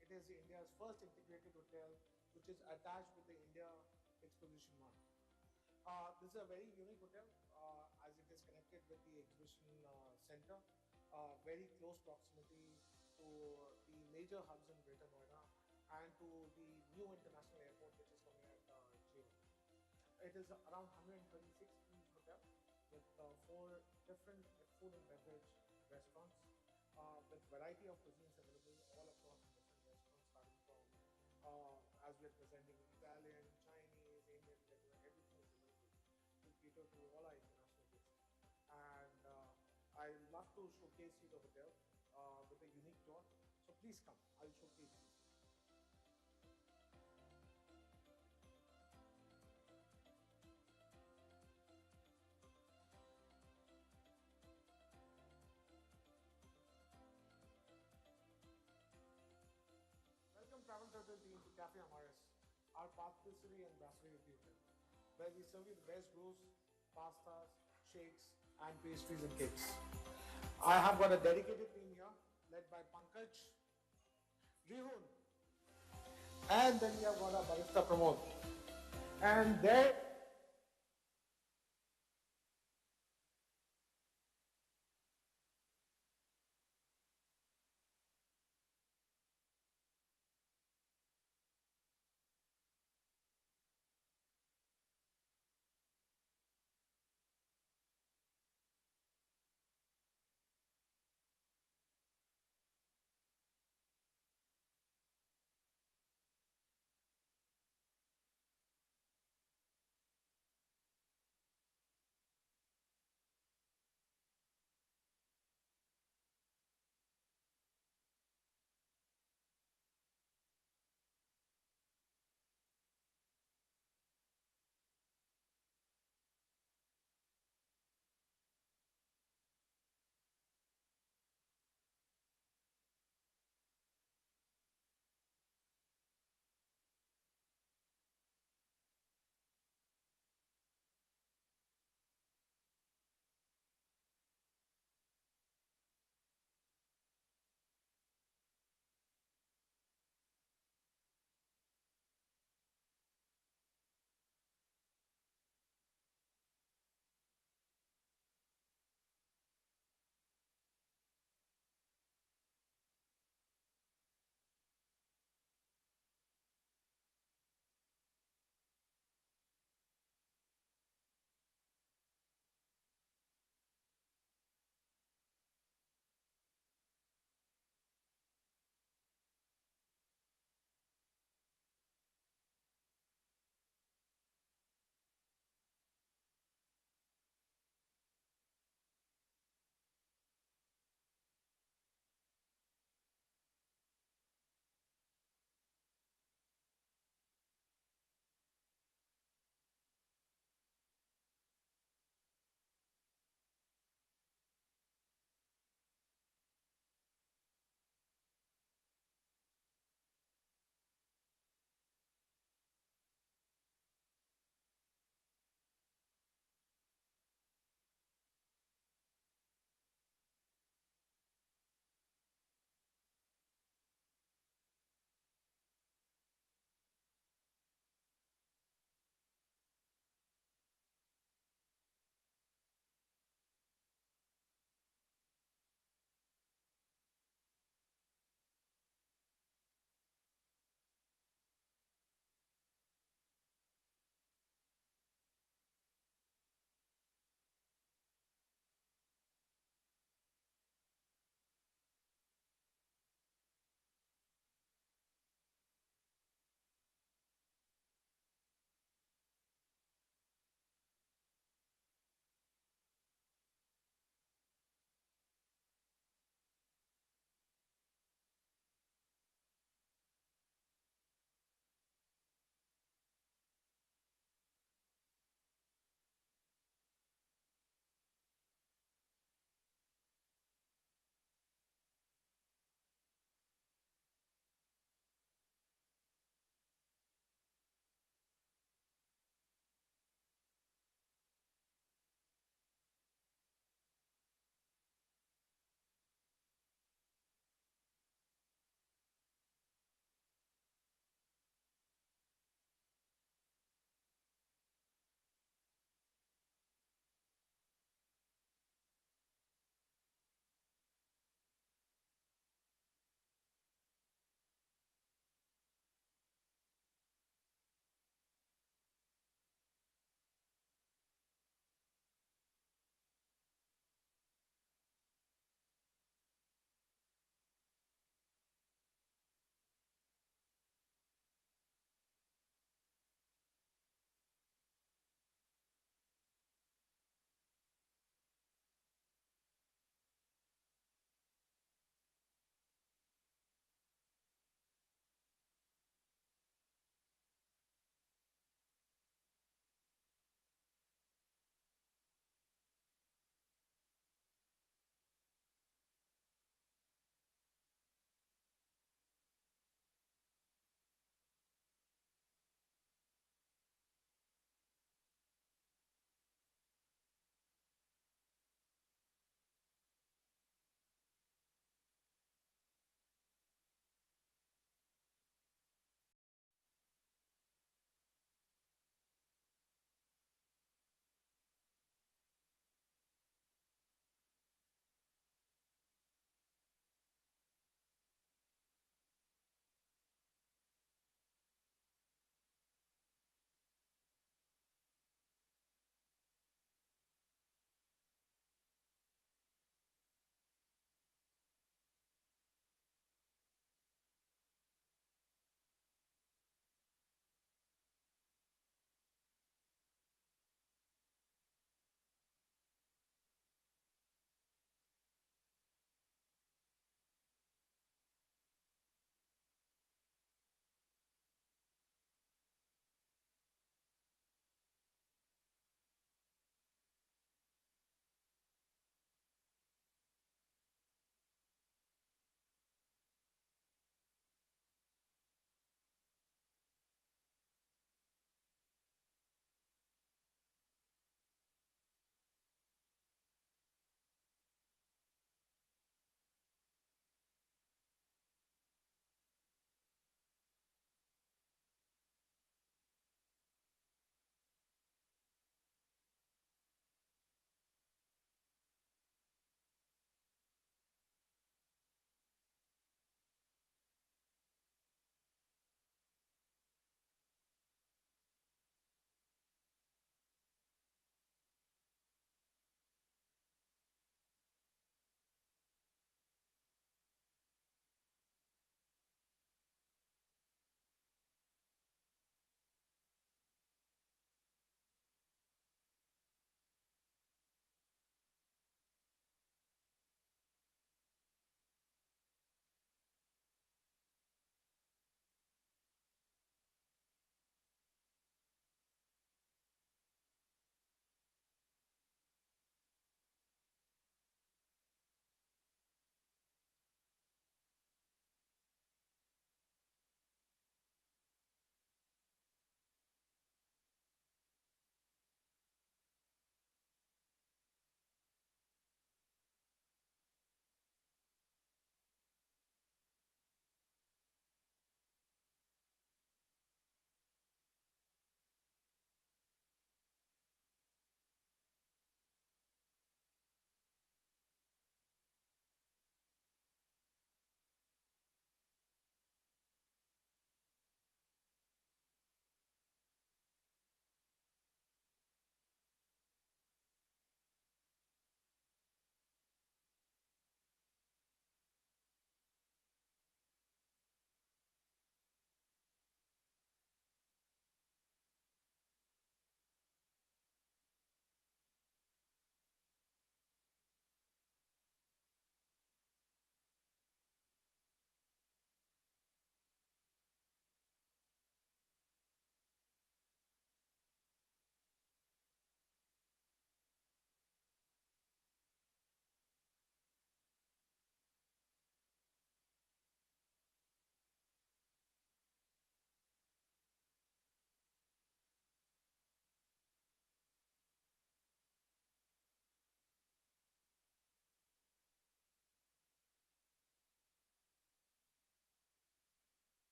It is India's first integrated hotel, which is attached with the India Exposition 1. This is a very unique hotel as it is connected with the exhibition center, very close proximity to the major hubs in Greater Noida and to the new international airport which is coming at Jio. It is around 136-piece hotel with 4 different food and beverage restaurants with variety of cuisines available all across the different restaurants, starting from as we are presenting Italian, Chinese, Indian, everything is available to cater to all our international guests. And I love to showcase you the hotel with a unique tour. So Please come. I'll showcase you. Welcome Travel Turtle team to Cafe Amaris, our patisserie and brasserie hotel, where we serve you the best brews, pastas, shakes, and pastries and cakes. I have got a dedicated team here, led by Pankaj, Rihun, and then we have got our barista Pramod. And there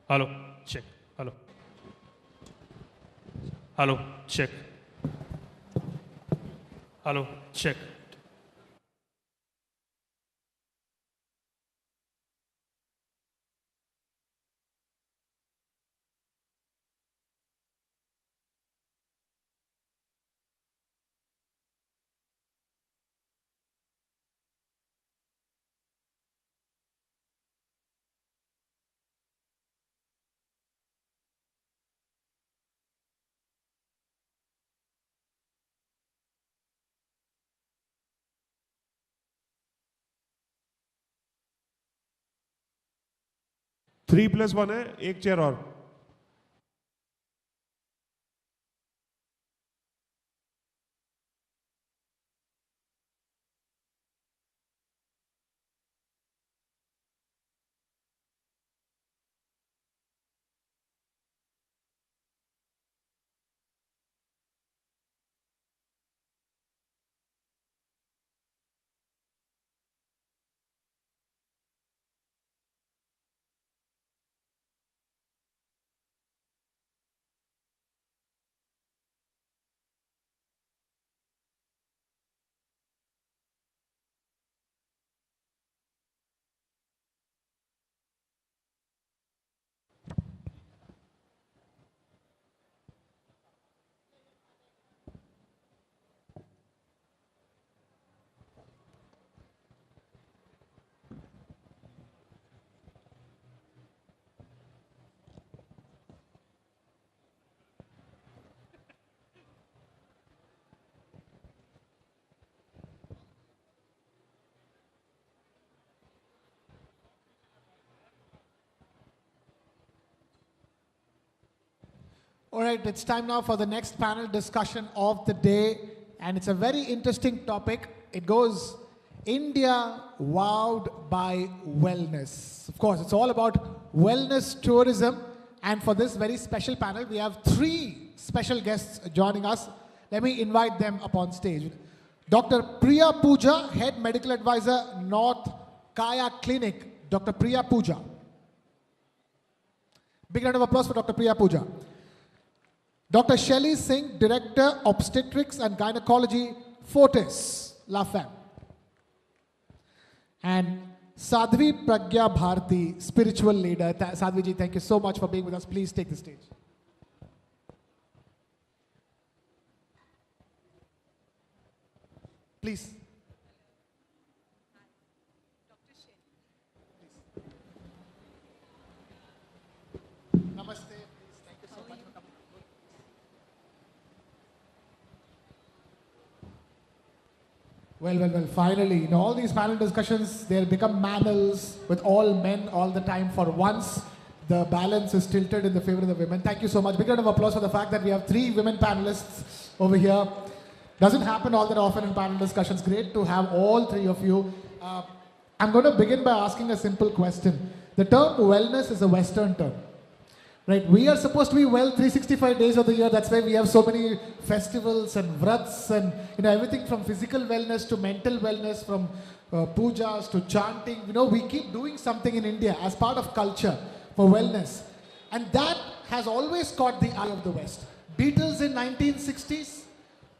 Hello, check. Hello. Hello, check. Hello, check. Three plus one है, एक chair और. All right, it's time now for the next panel discussion of the day, and it's a very interesting topic. It goes, India wowed by wellness. Of course, it's all about wellness tourism, and for this very special panel, we have three special guests joining us. Let me invite them upon stage. Dr. Priya Pooja, Head Medical Advisor, North Kaya Clinic. Dr. Priya Pooja. Big round of applause for Dr. Priya Pooja. Dr. Shelly Singh, Director, Obstetrics and Gynecology, Fortis, La Femme. And Sadhvi Pragya Bharti, Spiritual Leader. Sadhvi ji, thank you so much for being with us. Please take the stage. Please. Namaste. Well, finally, in all these panel discussions, they'll become mammals with all men all the time. For once, the balance is tilted in the favor of the women. Thank you so much. Big round of applause for the fact that we have three women panelists over here. Doesn't happen all that often in panel discussions. Great to have all three of you. I'm going to begin by asking a simple question. The term wellness is a Western term. Right, we are supposed to be well 365 days of the year. That's why we have so many festivals and vrats and everything from physical wellness to mental wellness, from pujas to chanting. We keep doing something in India as part of culture for wellness. And that has always caught the eye of the West. Beatles in 1960s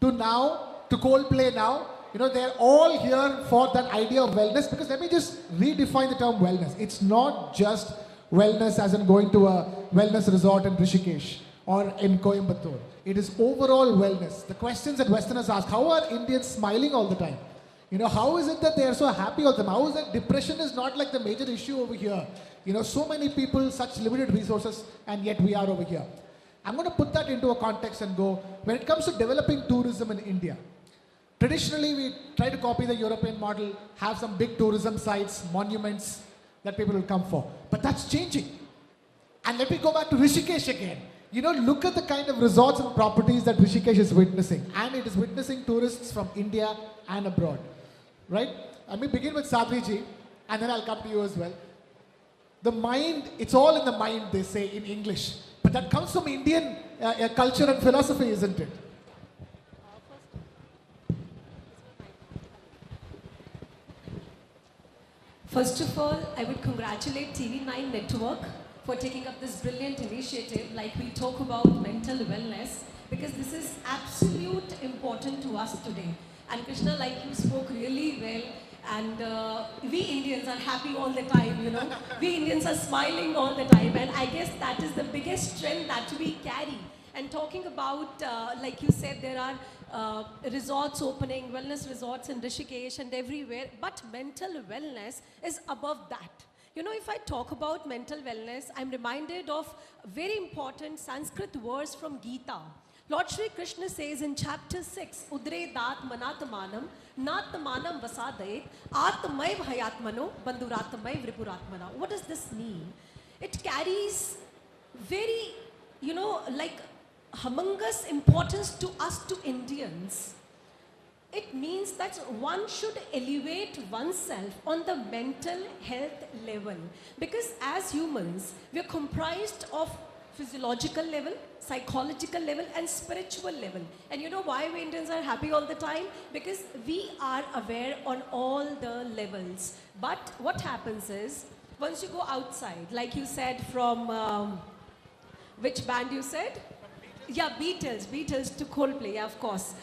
to now, to Coldplay now, they're all here for that idea of wellness, because let me just redefine the term wellness. It's not just wellness as in going to a wellness resort in Rishikesh or in Coimbatore. It is overall wellness. The questions that Westerners ask, how are Indians smiling all the time? How is it that they are so happy all the time? How is it depression is not like the major issue over here? So many people, such limited resources, and yet we are over here. I'm going to put that into a context and go, when it comes to developing tourism in India, traditionally we try to copy the European model, have some big tourism sites, monuments, that people will come for. But that's changing. And let me go back to Rishikesh again. Look at the kind of resorts and properties that Rishikesh is witnessing. And it is witnessing tourists from India and abroad. Right? Let me begin with Sadhvi ji, and then I'll come to you as well. The mind, it's all in the mind, they say in English. But that comes from Indian culture and philosophy, isn't it? First of all, I would congratulate TV9 Network for taking up this brilliant initiative, like we talk about mental wellness, because this is absolute important to us today. And Krishna, like you spoke really well, and we Indians are happy all the time, you know. We Indians are smiling all the time, and I guess that is the biggest strength that we carry. And talking about, like you said, there are resorts opening, wellness resorts in Rishikesh and everywhere, but mental wellness is above that. You know, if I talk about mental wellness, I'm reminded of a very important Sanskrit verse from Gita. Lord Shri Krishna says in chapter 6, Udre dat manatmanam, natmanam vasadayet, atmaiv hayatmano, bandhuratmaiv vripuratmana. What does this mean? It carries very, you know, like humongous importance to us, to Indians. It means that one should elevate oneself on the mental health level, because as humans, we are comprised of physiological level, psychological level and spiritual level. And you know why we Indians are happy all the time? Because we are aware on all the levels. But what happens is, once you go outside, like you said from, which band you said? Yeah, Beatles to Coldplay, yeah, of course.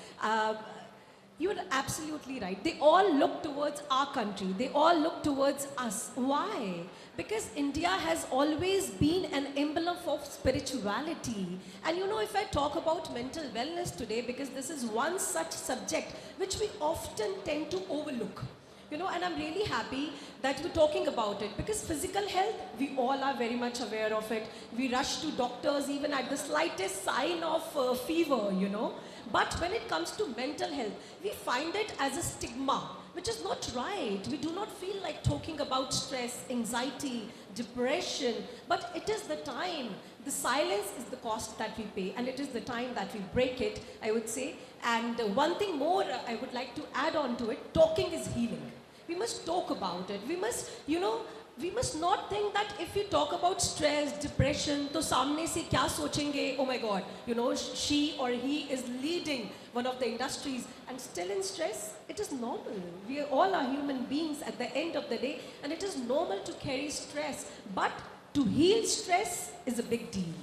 You're absolutely right. They all look towards our country. They all look towards us. Why? Because India has always been an emblem of spirituality. And you know, if I talk about mental wellness today, because this is one such subject which we often tend to overlook. You know, and I'm really happy that we're talking about it, because physical health, we all are very much aware of it. We rush to doctors even at the slightest sign of fever, you know. But when it comes to mental health, we find it as a stigma, which is not right. We do not feel like talking about stress, anxiety, depression, but it is the time. The silence is the cost that we pay, and it is the time that we break it, I would say. And one thing more I would like to add on to it, talking is healing. We must talk about it. We must, you know, we must not think that if we talk about stress, depression, to samne se kya sochenge, oh my God, you know, she or he is leading one of the industries and still in stress. It is normal. We all are human beings at the end of the day, and it is normal to carry stress. But to heal stress is a big deal.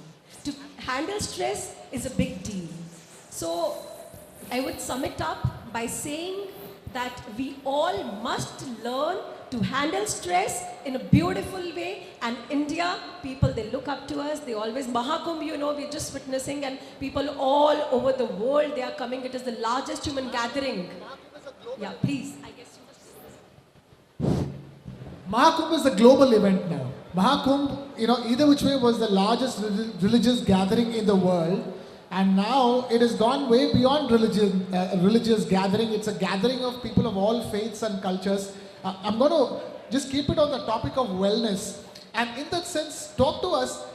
To handle stress is a big deal. So I would sum it up by saying that we all must learn to handle stress in a beautiful way. And India, people, they look up to us. They always, Mahakumbh, you know, we're just witnessing, and people all over the world, they are coming. It is the largest human gathering. Yeah, please. I guess you must. Mahakumbh is a global event now. Mahakumbh, you know, either which way, was the largest religious gathering in the world. And now it has gone way beyond religious gathering. It's a gathering of people of all faiths and cultures. I'm going to just keep it on the topic of wellness. And in that sense, talk to us,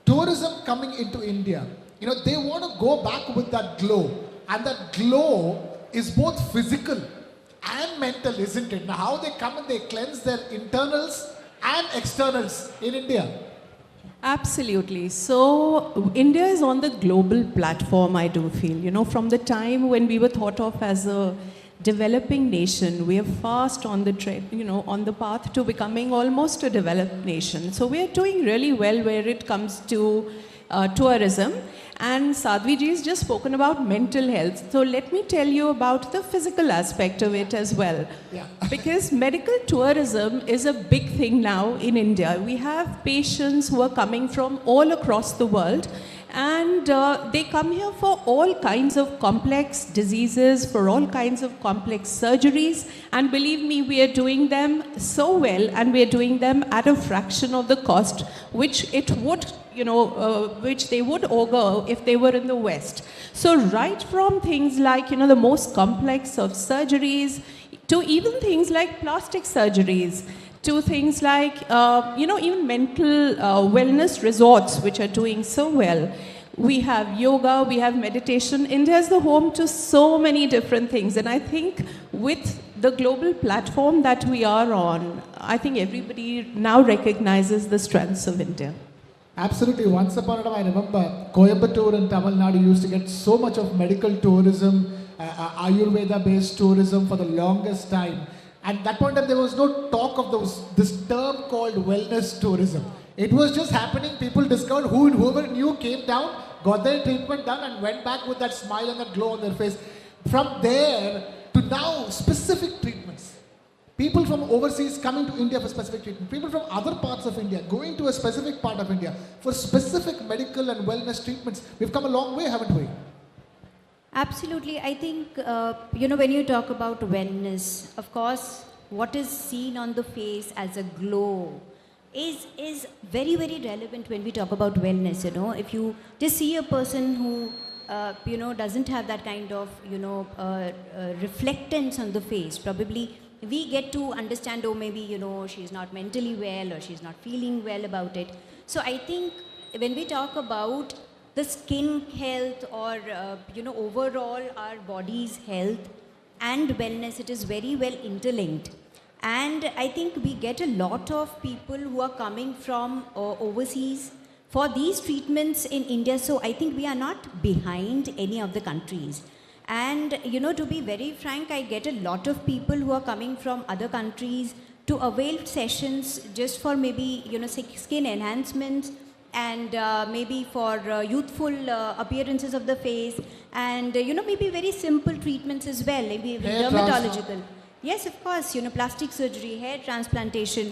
tourism coming into India. You know, they want to go back with that glow. And that glow is both physical and mental, isn't it? Now, how they come and they cleanse their internals and externals in India. Absolutely. So India is on the global platform, I do feel. You know, from the time when we were thought of as a developing nation, we are fast on the on the path to becoming almost a developed nation. So we are doing really well where it comes to tourism. And Sadhvi ji has just spoken about mental health. So let me tell you about the physical aspect of it as well. Yeah. Because medical tourism is a big thing now in India. We have patients who are coming from all across the world, and they come here for all kinds of complex diseases, for all kinds of complex surgeries. And believe me, we are doing them so well, and we are doing them at a fraction of the cost which it would, which they would augur if they were in the West. So right from things like, the most complex of surgeries, to even things like plastic surgeries, to things like, even mental wellness resorts, which are doing so well. We have yoga, we have meditation. India is the home to so many different things. And I think with the global platform that we are on, I think everybody now recognizes the strengths of India. Absolutely. Once upon a time, I remember Coimbatore and Tamil Nadu used to get so much of medical tourism, Ayurveda-based tourism for the longest time. And at that point in time, there was no talk of this term called wellness tourism. It was just happening. People discovered whoever knew came down, got their treatment done, and went back with that smile and that glow on their face. From there to now, specific treatments. People from overseas coming to India for specific treatment. People from other parts of India going to a specific part of India for specific medical and wellness treatments. We've come a long way, haven't we? Absolutely. I think, when you talk about wellness, of course, what is seen on the face as a glow is very, very relevant when we talk about wellness. If you just see a person who, doesn't have that kind of, reflectance on the face, probably we get to understand, maybe, she's not mentally well or she's not feeling well about it. So I think when we talk about the skin health or, overall our body's health and wellness, it is very well interlinked. And I think we get a lot of people who are coming from overseas for these treatments in India. So I think we are not behind any of the countries. And, to be very frank, I get a lot of people who are coming from other countries to avail sessions just for maybe, skin enhancements and maybe for youthful appearances of the face and, maybe very simple treatments as well, maybe dermatological. Yes, of course, plastic surgery, hair transplantation,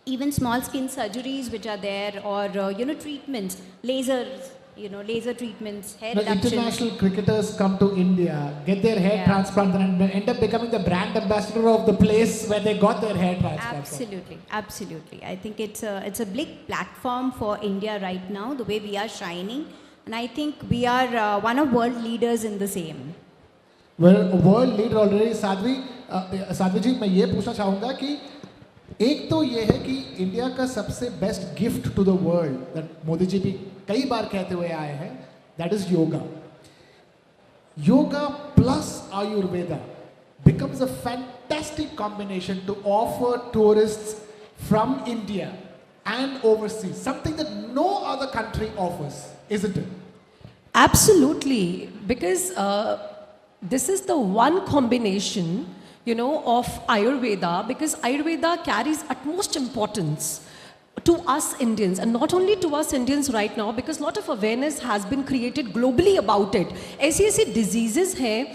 even small skin surgeries which are there or, treatments, lasers, laser treatments, hair reduction. International cricketers come to India, get their hair transplanted and end up becoming the brand ambassador of the place where they got their hair transplanted. Absolutely, absolutely. I think it's a big platform for India right now, the way we are shining. And I think we are one of world leaders in the same. We're a world leader already. Sadhvi जी, मैं ये पूछना चाहूँगा कि एक तो ये है कि इंडिया का सबसे best gift to the world that Modi ji भी कई बार कहते हुए आए हैं, that is yoga. Yoga plus Ayurveda becomes a fantastic combination to offer tourists from India and overseas, something that no other country offers, isn't it? Absolutely, because this is the one combination, of Ayurveda, because Ayurveda carries utmost importance to us Indians, and not only to us Indians right now, because a lot of awareness has been created globally about it. ऐसी diseases हैं,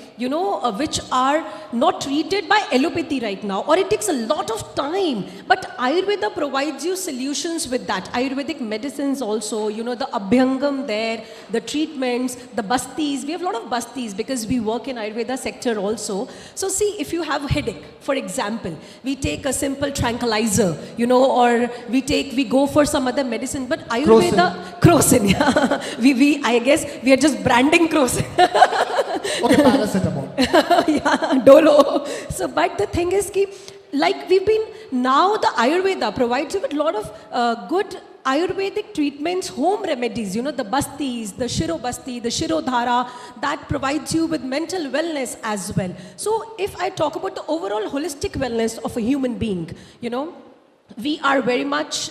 which are not treated by allopathy right now, or it takes a lot of time. But Ayurveda provides you solutions with that. Ayurvedic medicines also, the abhyangam there, the treatments, the bastis. We have a lot of bastis because we work in Ayurveda sector also. So see, if you have a headache, for example, we take a simple tranquilizer, or we go for some other medicine, but Ayurveda, Crocin, yeah. I guess we are just branding Crocin. Okay, paracetamol. Yeah, Dolo. So, but the thing is, like now the Ayurveda provides you with a lot of good Ayurvedic treatments, home remedies, the bastis, the shirobasti, the shirodhara, that provides you with mental wellness as well. So, if I talk about the overall holistic wellness of a human being, we are very much,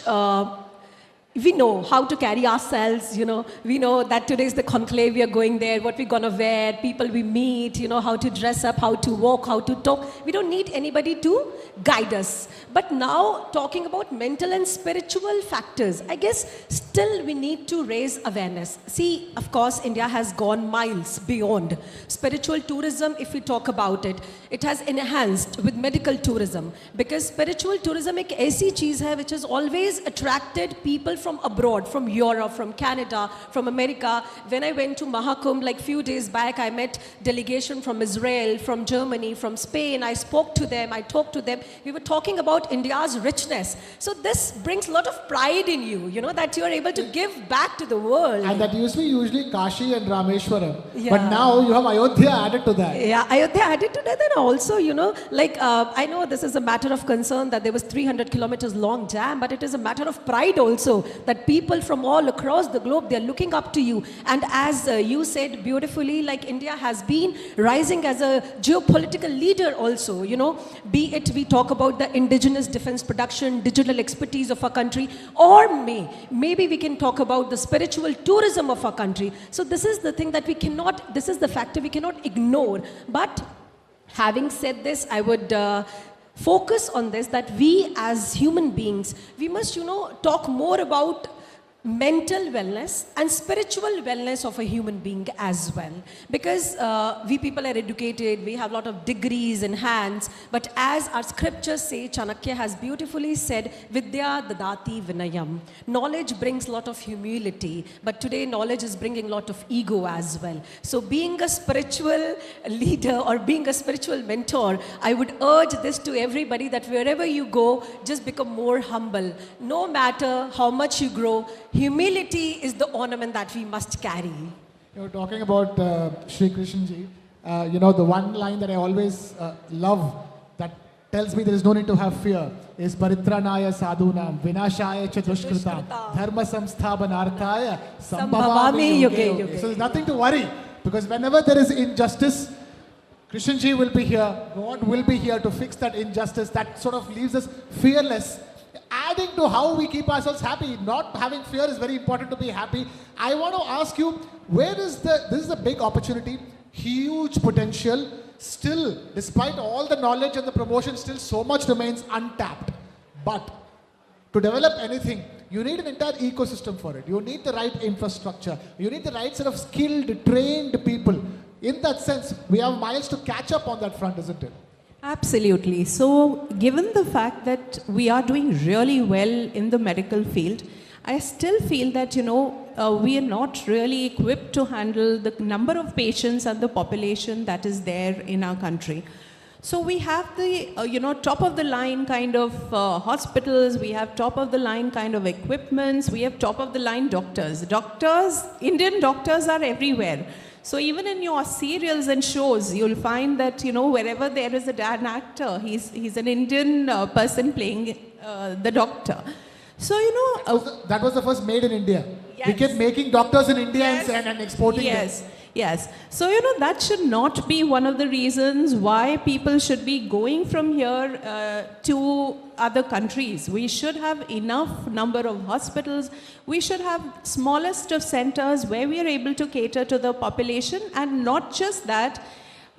we know how to carry ourselves, we know that today is the conclave, we are going there, what we're gonna wear, people we meet, how to dress up, how to walk, how to talk. We don't need anybody to guide us. But now, talking about mental and spiritual factors, I guess still we need to raise awareness. See, of course, India has gone miles beyond. Spiritual tourism, if we talk about it, it has enhanced with medical tourism. Because spiritual tourism एक ऐसी चीज़ है which has always attracted people from abroad, from Europe, from Canada, from America. When I went to Mahakumbh, like few days back, I met delegation from Israel, from Germany, from Spain. I spoke to them, I talked to them. We were talking about India's richness. So this brings a lot of pride in you, that you are able to give back to the world. And that used to be usually Kashi and Rameshwaram. Yeah. But now you have Ayodhya added to that. Yeah, Ayodhya added to that. And also, I know this is a matter of concern that there was 300 kilometers long jam, but it is a matter of pride also that people from all across the globe, they're looking up to you. And as you said beautifully, like India has been rising as a geopolitical leader also, be it we talk about the indigenous defense production, digital expertise of our country, or maybe we can talk about the spiritual tourism of our country. So this is the thing that this is the factor we cannot ignore. But having said this, I would focus on this, that we as human beings, we must, talk more about mental wellness and spiritual wellness of a human being as well. Because we people are educated, we have a lot of degrees in hands, but as our scriptures say, Chanakya has beautifully said, Vidya dadati vinayam. Knowledge brings a lot of humility, but today knowledge is bringing a lot of ego as well. So being a spiritual leader or being a spiritual mentor, I would urge this to everybody, that wherever you go, just become more humble. No matter how much you grow, humility is the ornament that we must carry. You're talking about Sri Krishna ji. The one line that I always love that tells me there is no need to have fear is Paritranaya sadhunam vinashaya cha dushkritam dharma samsthapanarthaya sambhavami yuge yuge. So there's nothing to worry, because whenever there is injustice, Krishna ji will be here, God will be here to fix that injustice. That sort of leaves us fearless. Adding to how we keep ourselves happy, not having fear is very important to be happy. I want to ask you, this is a big opportunity, huge potential, still, despite all the knowledge and the promotion, still so much remains untapped. But to develop anything, you need an entire ecosystem for it. You need the right infrastructure. You need the right set of skilled, trained people. In that sense, we have miles to catch up on that front, isn't it? Absolutely. So, given the fact that we are doing really well in the medical field, I still feel that, we are not really equipped to handle the number of patients and the population that is there in our country. So we have the, top of the line kind of hospitals, we have top of the line kind of equipments, we have top of the line doctors. Indian doctors are everywhere. So even in your serials and shows, you'll find that, wherever there is an actor, he's an Indian person playing the doctor. So, that was the first made in India. Yes. We kept making doctors in India and exporting them. Yes. So, that should not be one of the reasons why people should be going from here to other countries. We should have enough number of hospitals. We should have smallest of centers where we are able to cater to the population. And not just that,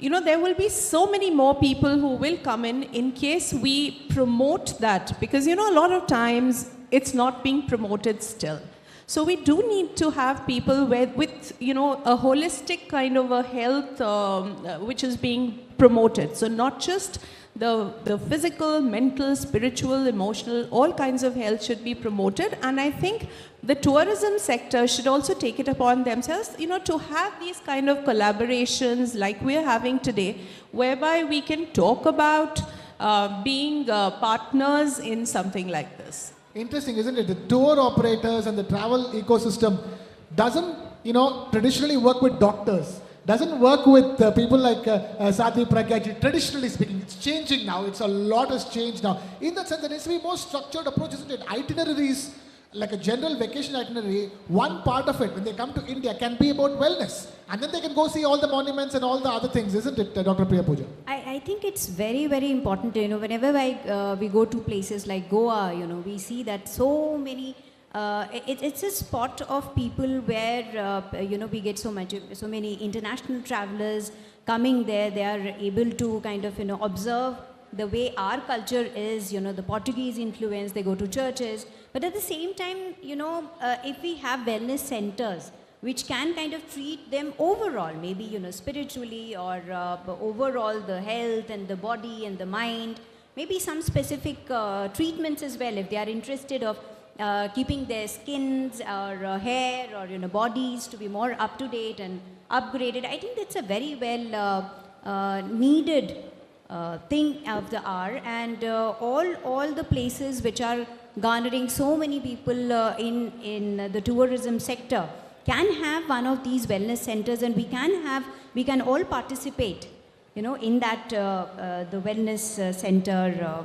there will be so many more people who will come in case we promote that. Because, a lot of times it's not being promoted still. So we do need to have people with a holistic kind of a health which is being promoted. So not just the physical, mental, spiritual, emotional, all kinds of health should be promoted. And I think the tourism sector should also take it upon themselves, to have these kind of collaborations like we're having today, whereby we can talk about being partners in something like this. Interesting, isn't it? The tour operators and the travel ecosystem doesn't, traditionally work with doctors. Doesn't work with people like Sadhvi Pragyaji. Traditionally speaking, it's changing now. A lot has changed now. In that sense, there needs to be a more structured approach, isn't it? Itineraries, like a general vacation itinerary, one part of it, when they come to India, can be about wellness. And then they can go see all the monuments and all the other things, isn't it, Dr. Priya Pooja? I think it's very, very important, whenever we go to places like Goa, we see that so many, it's a spot of people where, we get so many international travelers coming there. They are able to kind of, observe the way our culture is, the Portuguese influence, they go to churches. But at the same time, if we have wellness centers, which can kind of treat them overall, maybe, spiritually or overall the health and the body and the mind, maybe some specific treatments as well, if they are interested of keeping their skins or hair or, bodies to be more up to date and upgraded. I think that's a very well needed thing of the hour, and all the places which are garnering so many people in the tourism sector can have one of these wellness centers, and we can all participate, in that the wellness center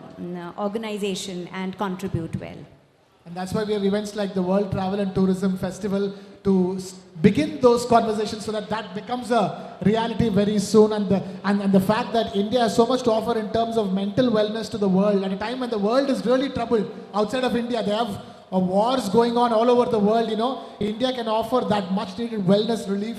organization and contribute well. And that's why we have events like the World Travel and Tourism Festival to begin those conversations, so that becomes a reality very soon. And the fact that India has so much to offer in terms of mental wellness to the world at a time when the world is really troubled outside of India. They have wars going on all over the world. India can offer that much needed wellness relief.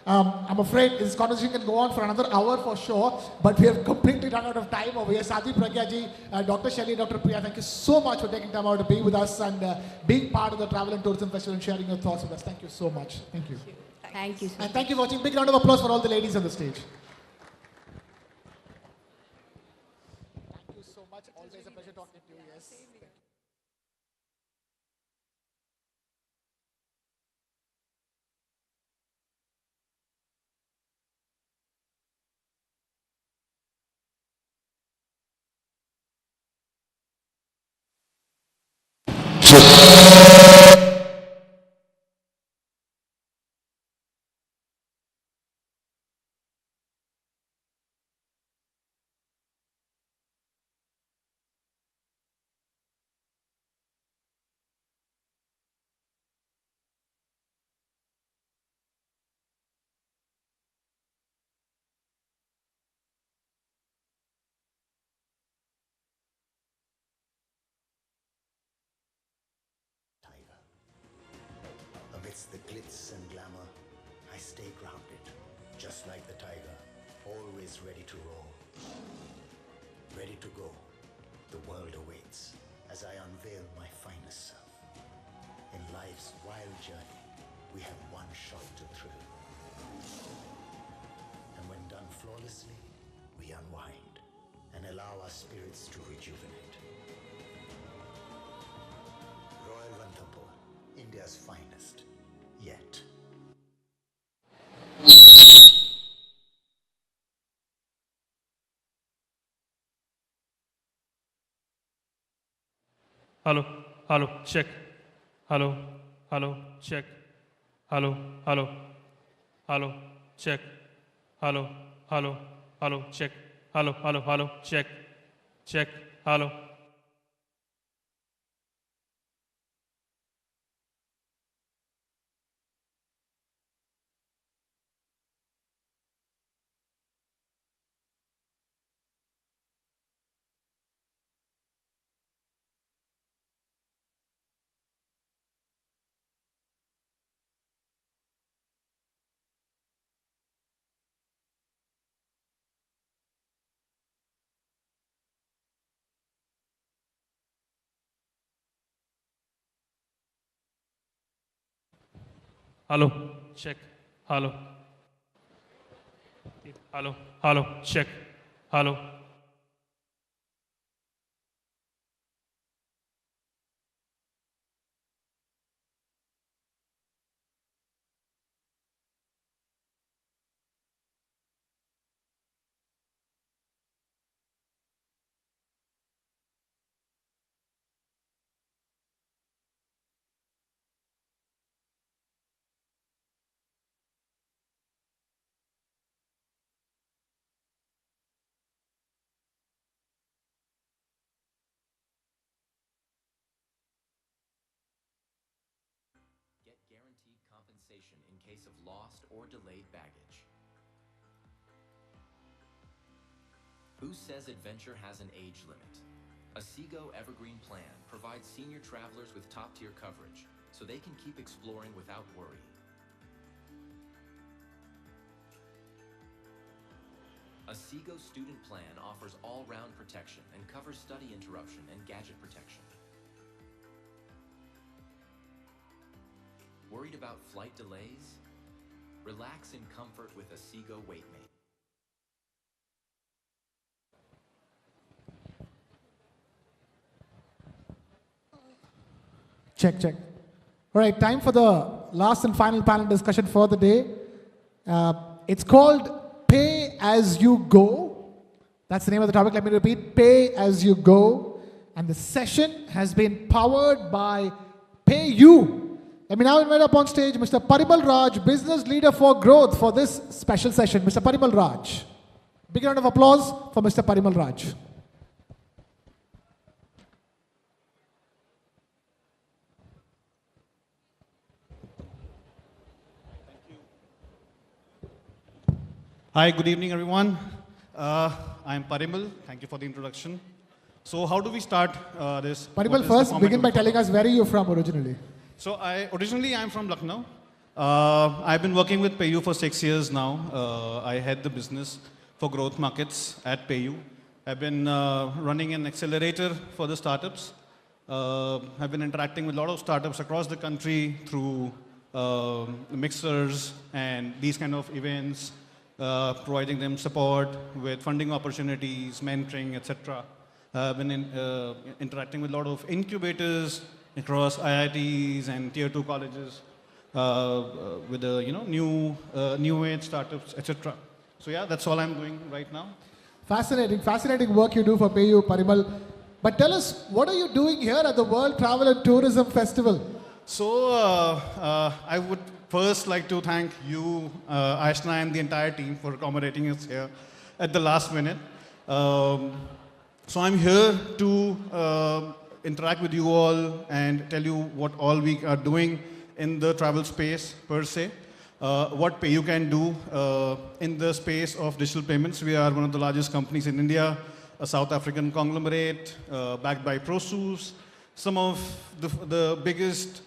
I'm afraid this conversation can go on for another hour for sure, but we have completely run out of time over here. Sadhi Pragya ji, Dr. Shelly, Dr. Priya, thank you so much for taking time out to be with us and being part of the Travel and Tourism Festival and sharing your thoughts with us. Thank you so much. Thank you. Thank you. And thank you for watching. Big round of applause for all the ladies on the stage. Thank you so much. Always a pleasure talking to you. Yes. Tiger. Amidst the glitz and glamour, I stay grounded, just like the tiger, always ready to roar. Ready to go. The world awaits as I unveil my finest self. In life's wild journey, we have one shot to thrill. And when done flawlessly, we unwind and allow our spirits to rejuvenate. Royal Ranthambore, India's finest, yet. Hello, hello, check. Hello, hello, check. Hello, hello, hello, check. Hello, hello, hello, check. Hello, hello, hello, check. Check. Hello. Hello, check. Hello. Hello, hello, check. Hello. Get guaranteed compensation in case of lost or delayed baggage. Who says adventure has an age limit? A Seago Evergreen plan provides senior travelers with top-tier coverage, so they can keep exploring without worry. A Seago student plan offers all-round protection and covers study interruption and gadget protection. Worried about flight delays? Relax in comfort with a Seago Waitmate. Check, check. All right, time for the last and final panel discussion for the day. It's called Pay As You Go. That's the name of the topic. Let me repeat, Pay As You Go. And the session has been powered by Pay You. Let me now invite up on stage Mr. Parimal Raj, Business Leader for Growth for this special session. Mr. Parimal Raj. Big round of applause for Mr. Parimal Raj. Hi, good evening, everyone. I'm Parimal. Thank you for the introduction. So, how do we start this? Parimal, first begin by telling us where are you from originally? So, originally I'm from Lucknow. I've been working with PayU for 6 years now. I head the business for growth markets at PayU. I've been running an accelerator for the startups. I've been interacting with a lot of startups across the country through mixers and these kind of events, providing them support with funding opportunities, mentoring, etc. I've been interacting with a lot of incubators across IITs and tier 2 colleges with the new age startups, etc. So yeah, that's all I'm doing right now. Fascinating work you do for PayU, Parimal. But tell us, what are you doing here at the World Travel and Tourism Festival? So I would first like to thank you, Ashna, and the entire team for accommodating us here at the last minute. So I'm here to interact with you all and tell you what all we are doing in the travel space per se. What PayU can do in the space of digital payments. We are one of the largest companies in India, a South African conglomerate backed by ProSUS. Some of the biggest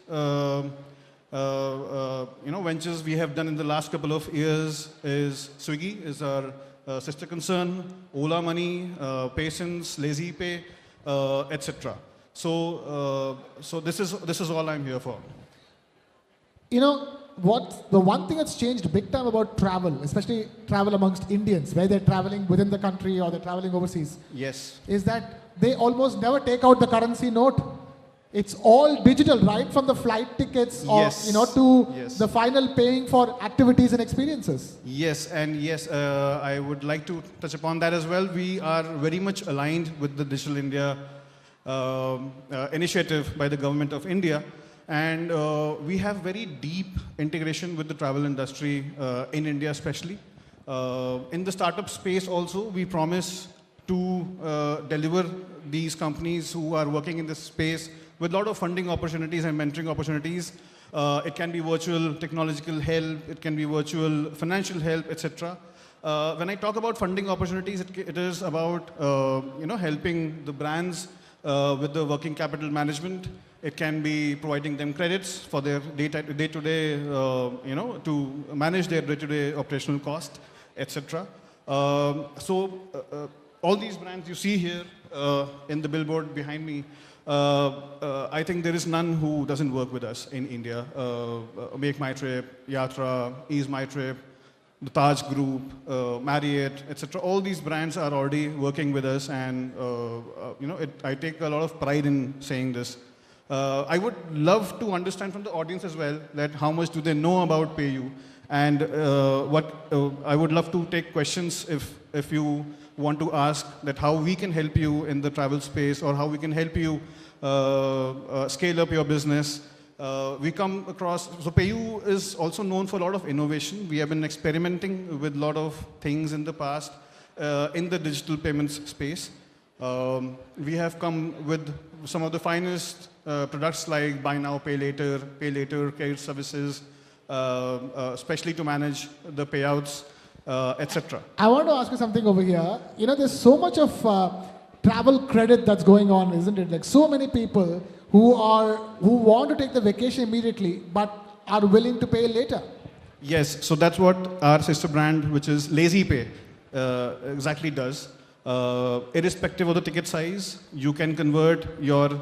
ventures we have done in the last couple of years is Swiggy, is our sister concern, Ola Money, Patience, LazyPay, etc. So this is all I'm here for. You know, the one thing that's changed big time about travel, especially travel amongst Indians, where they're traveling within the country or they're traveling overseas, yes, is that they almost never take out the currency note. It's all digital, right from the flight tickets or to the final paying for activities and experiences. Yes, and yes, I would like to touch upon that as well. We are very much aligned with the Digital India initiative by the Government of India. And we have very deep integration with the travel industry in India especially. In the startup space also, we promise to deliver these companies who are working in this space with a lot of funding opportunities and mentoring opportunities. It can be virtual technological help, it can be virtual financial help, etc. When I talk about funding opportunities, it is about helping the brands with the working capital management. It can be providing them credits for their day-to-day, to manage their day-to-day operational cost, etc. All these brands you see here in the billboard behind me, I think there is none who doesn't work with us in India. Make My Trip, Yatra, Ease My Trip, the Taj Group, Marriott, etc. All these brands are already working with us, and I take a lot of pride in saying this. I would love to understand from the audience as well that how much do they know about PayU, and I would love to take questions if you want to ask that how we can help you in the travel space or how we can help you scale up your business. We come across, so PayU is also known for a lot of innovation. We have been experimenting with a lot of things in the past in the digital payments space. We have come with some of the finest products like buy now, pay later credit services, especially to manage the payouts, etc. I want to ask you something over here. You know, there's so much of travel credit that's going on, isn't it? Like so many people who want to take the vacation immediately but are willing to pay later. Yes, so that's what our sister brand, which is LazyPay, exactly does. Irrespective of the ticket size, you can convert your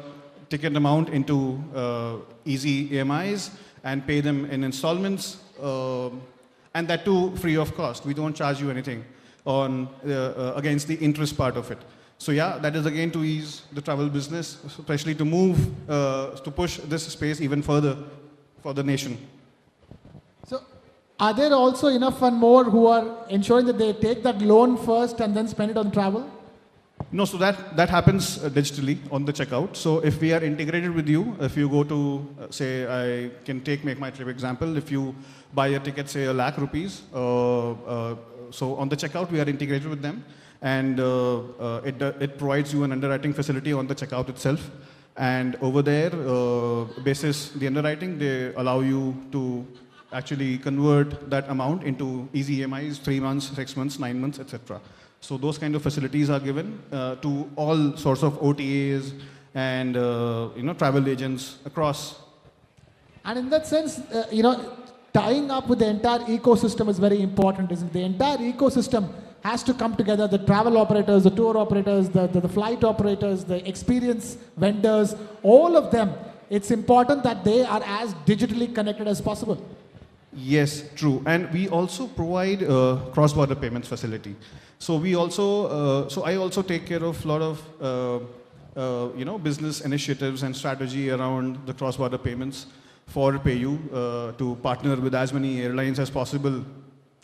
ticket amount into easy EMIs and pay them in installments, and that too free of cost. We don't charge you anything on against the interest part of it. So yeah, that is again to ease the travel business, especially to move, to push this space even further for the nation. So are there also enough and more who are ensuring that they take that loan first and then spend it on travel? No, so that happens digitally on the checkout. So if we are integrated with you, if you go to, say, I can Make My Trip example, if you buy a ticket, say, ₹1,00,000, so on the checkout, we are integrated with them. And it provides you an underwriting facility on the checkout itself. And over there, basis the underwriting, they allow you to actually convert that amount into easy EMIs, 3 months, 6 months, 9 months, etc. So those kind of facilities are given to all sorts of OTAs and travel agents across. And in that sense, tying up with the entire ecosystem is very important, isn't it? The entire ecosystem has to come together, the travel operators, the tour operators, the flight operators, the experience vendors, all of them. It's important that they are as digitally connected as possible. Yes, true. And we also provide cross-border payments facility. So we also, so I also take care of a lot of, business initiatives and strategy around the cross-border payments for PayU to partner with as many airlines as possible.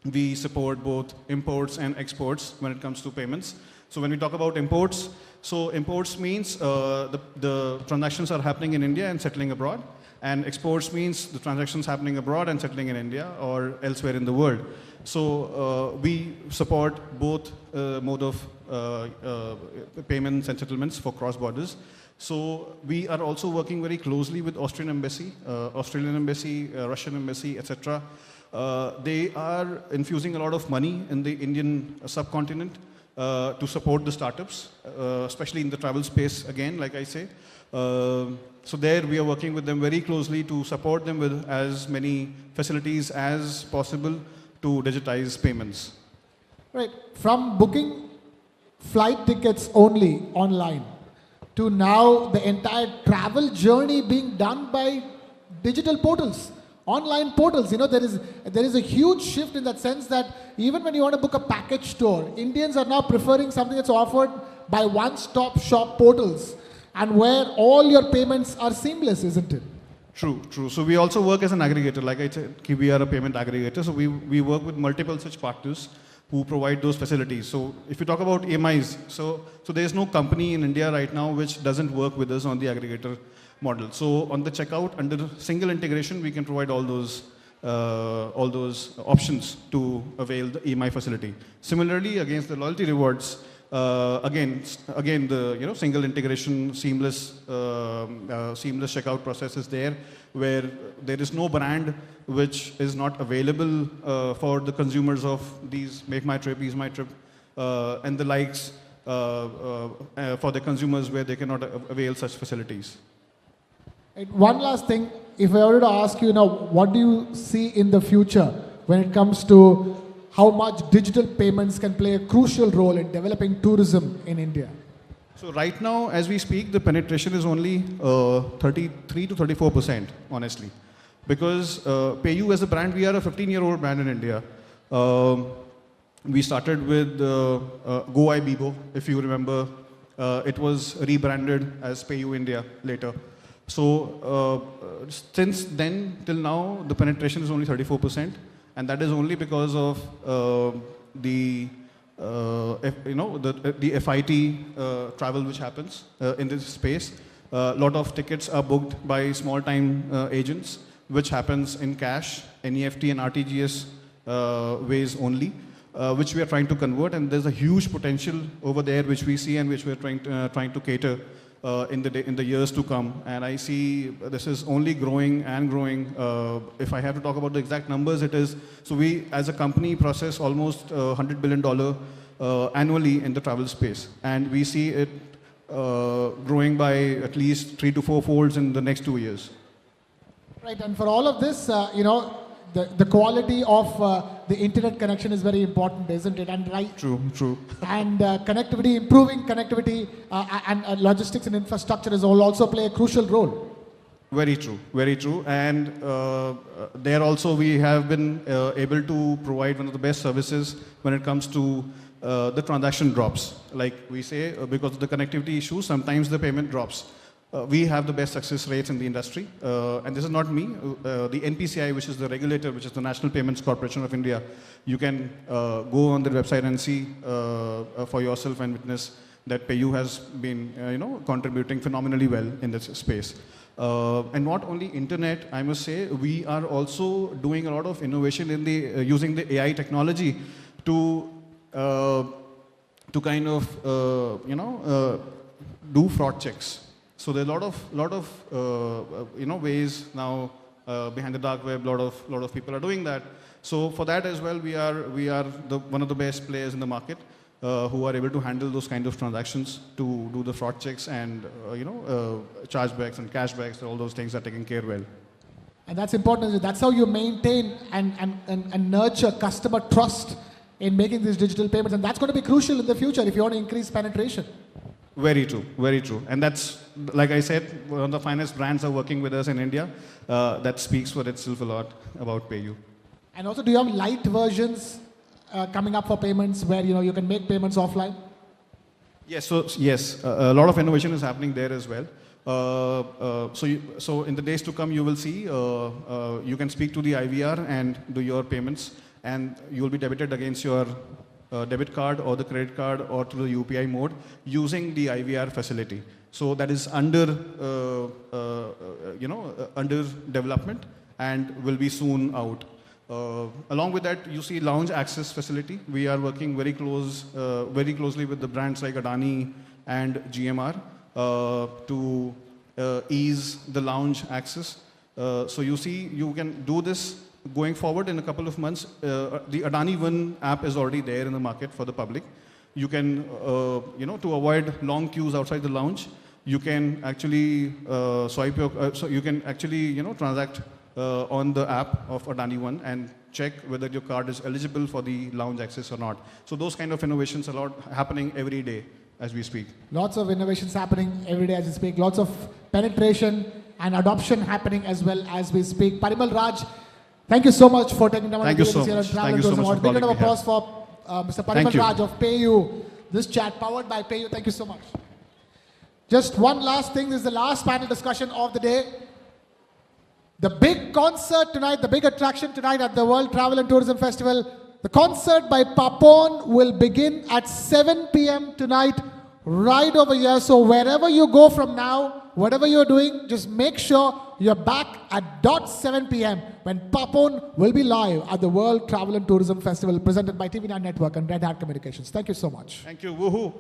We support both imports and exports when it comes to payments. So when we talk about imports, so imports means the transactions are happening in India and settling abroad. And exports means the transactions happening abroad and settling in India or elsewhere in the world. So we support both mode of payments and settlements for cross borders. So we are also working very closely with Australian Embassy, Russian Embassy, etc. They are infusing a lot of money in the Indian subcontinent to support the startups, especially in the travel space, again, like I say. So there we are working with them very closely to support them with as many facilities as possible to digitize payments. Right. From booking flight tickets only online to now the entire travel journey being done by digital portals, online portals. You know, there is a huge shift in that sense that even when you want to book a package tour, Indians are now preferring something that's offered by one-stop shop portals, and where all your payments are seamless, isn't it? True, true. So we also work as an aggregator. Like I said, we are a payment aggregator. So we work with multiple such partners who provide those facilities. So if you talk about EMIs, so there is no company in India right now which doesn't work with us on the aggregator model. So on the checkout, under single integration, we can provide all those options to avail the EMI facility. Similarly, against the loyalty rewards, again the single integration, seamless checkout process is there, where there is no brand which is not available for the consumers of these Make My Trip, Ease My Trip, and the likes for the consumers where they cannot avail such facilities. And one last thing, if I were to ask you now, what do you see in the future when it comes to how much digital payments can play a crucial role in developing tourism in India? So right now, as we speak, the penetration is only 33 to 34%, honestly. Because PayU as a brand, we are a 15-year-old brand in India. We started with Go Bibo, if you remember. It was rebranded as PayU India later. So since then till now, the penetration is only 34%. And that is only because of the FIT travel which happens in this space. A lot of tickets are booked by small-time agents, which happens in cash, NEFT and RTGS ways only, which we are trying to convert. And there's a huge potential over there which we see and which we are trying to cater in the years to come. And I see this is only growing and growing. If I have to talk about the exact numbers, it is, so we as a company process almost $100 billion annually in the travel space. And we see it growing by at least 3 to 4 folds in the next 2 years. Right, and for all of this, the quality of the internet connection is very important, isn't it? And right. True, true. And connectivity, improving connectivity and logistics and infrastructure will also play a crucial role. Very true, very true. And there also we have been able to provide one of the best services when it comes to the transaction drops. Like we say, because of the connectivity issues, sometimes the payment drops. We have the best success rates in the industry. And this is not me. The NPCI, which is the regulator, which is the National Payments Corporation of India, you can go on their website and see for yourself and witness that PayU has been contributing phenomenally well in this space. And not only internet, I must say, we are also doing a lot of innovation in the using the AI technology to kind of do fraud checks. So there are a lot of ways now behind the dark web. Lot of people are doing that. So for that as well, we are one of the best players in the market who are able to handle those kind of transactions to do the fraud checks and chargebacks and cashbacks. All those things are taken care well. And that's important. That's how you maintain and nurture customer trust in making these digital payments. And that's going to be crucial in the future if you want to increase penetration. Very true, very true. And that's, like I said, one of the finest brands are working with us in India. That speaks for itself a lot about PayU. And also, do you have light versions coming up for payments where you can make payments offline? Yes, a lot of innovation is happening there as well. So in the days to come, you will see you can speak to the IVR and do your payments, and you will be debited against your debit card or the credit card or through the UPI mode using the IVR facility. So that is under under development and will be soon out. Along with that, you see lounge access facility. We are working very closely with the brands like Adani and GMR to ease the lounge access. So you see, you can do this going forward in a couple of months. The Adani One app is already there in the market for the public. You can, to avoid long queues outside the lounge, you can actually swipe your, so you can actually, transact on the app of Adani One and check whether your card is eligible for the lounge access or not. So those kind of innovations are a lot happening every day as we speak. Lots of innovations happening every day as we speak. Lots of penetration and adoption happening as well as we speak. Parimal Raj, thank you so much for taking time to be with us here on Travel and Tourism Award. Big round of applause for Mr. Parimal Raj of PayU. This chat powered by PayU. Thank you so much. Just one last thing. This is the last panel discussion of the day. The big concert tonight, the big attraction tonight at the World Travel and Tourism Festival, the concert by Papon will begin at 7 p.m. tonight, right over here. So wherever you go from now, whatever you're doing, just make sure you're back at 7 p.m. when Papon will be live at the World Travel and Tourism Festival presented by TV9 Network and Red Hat Communications. Thank you so much. Thank you. Woohoo.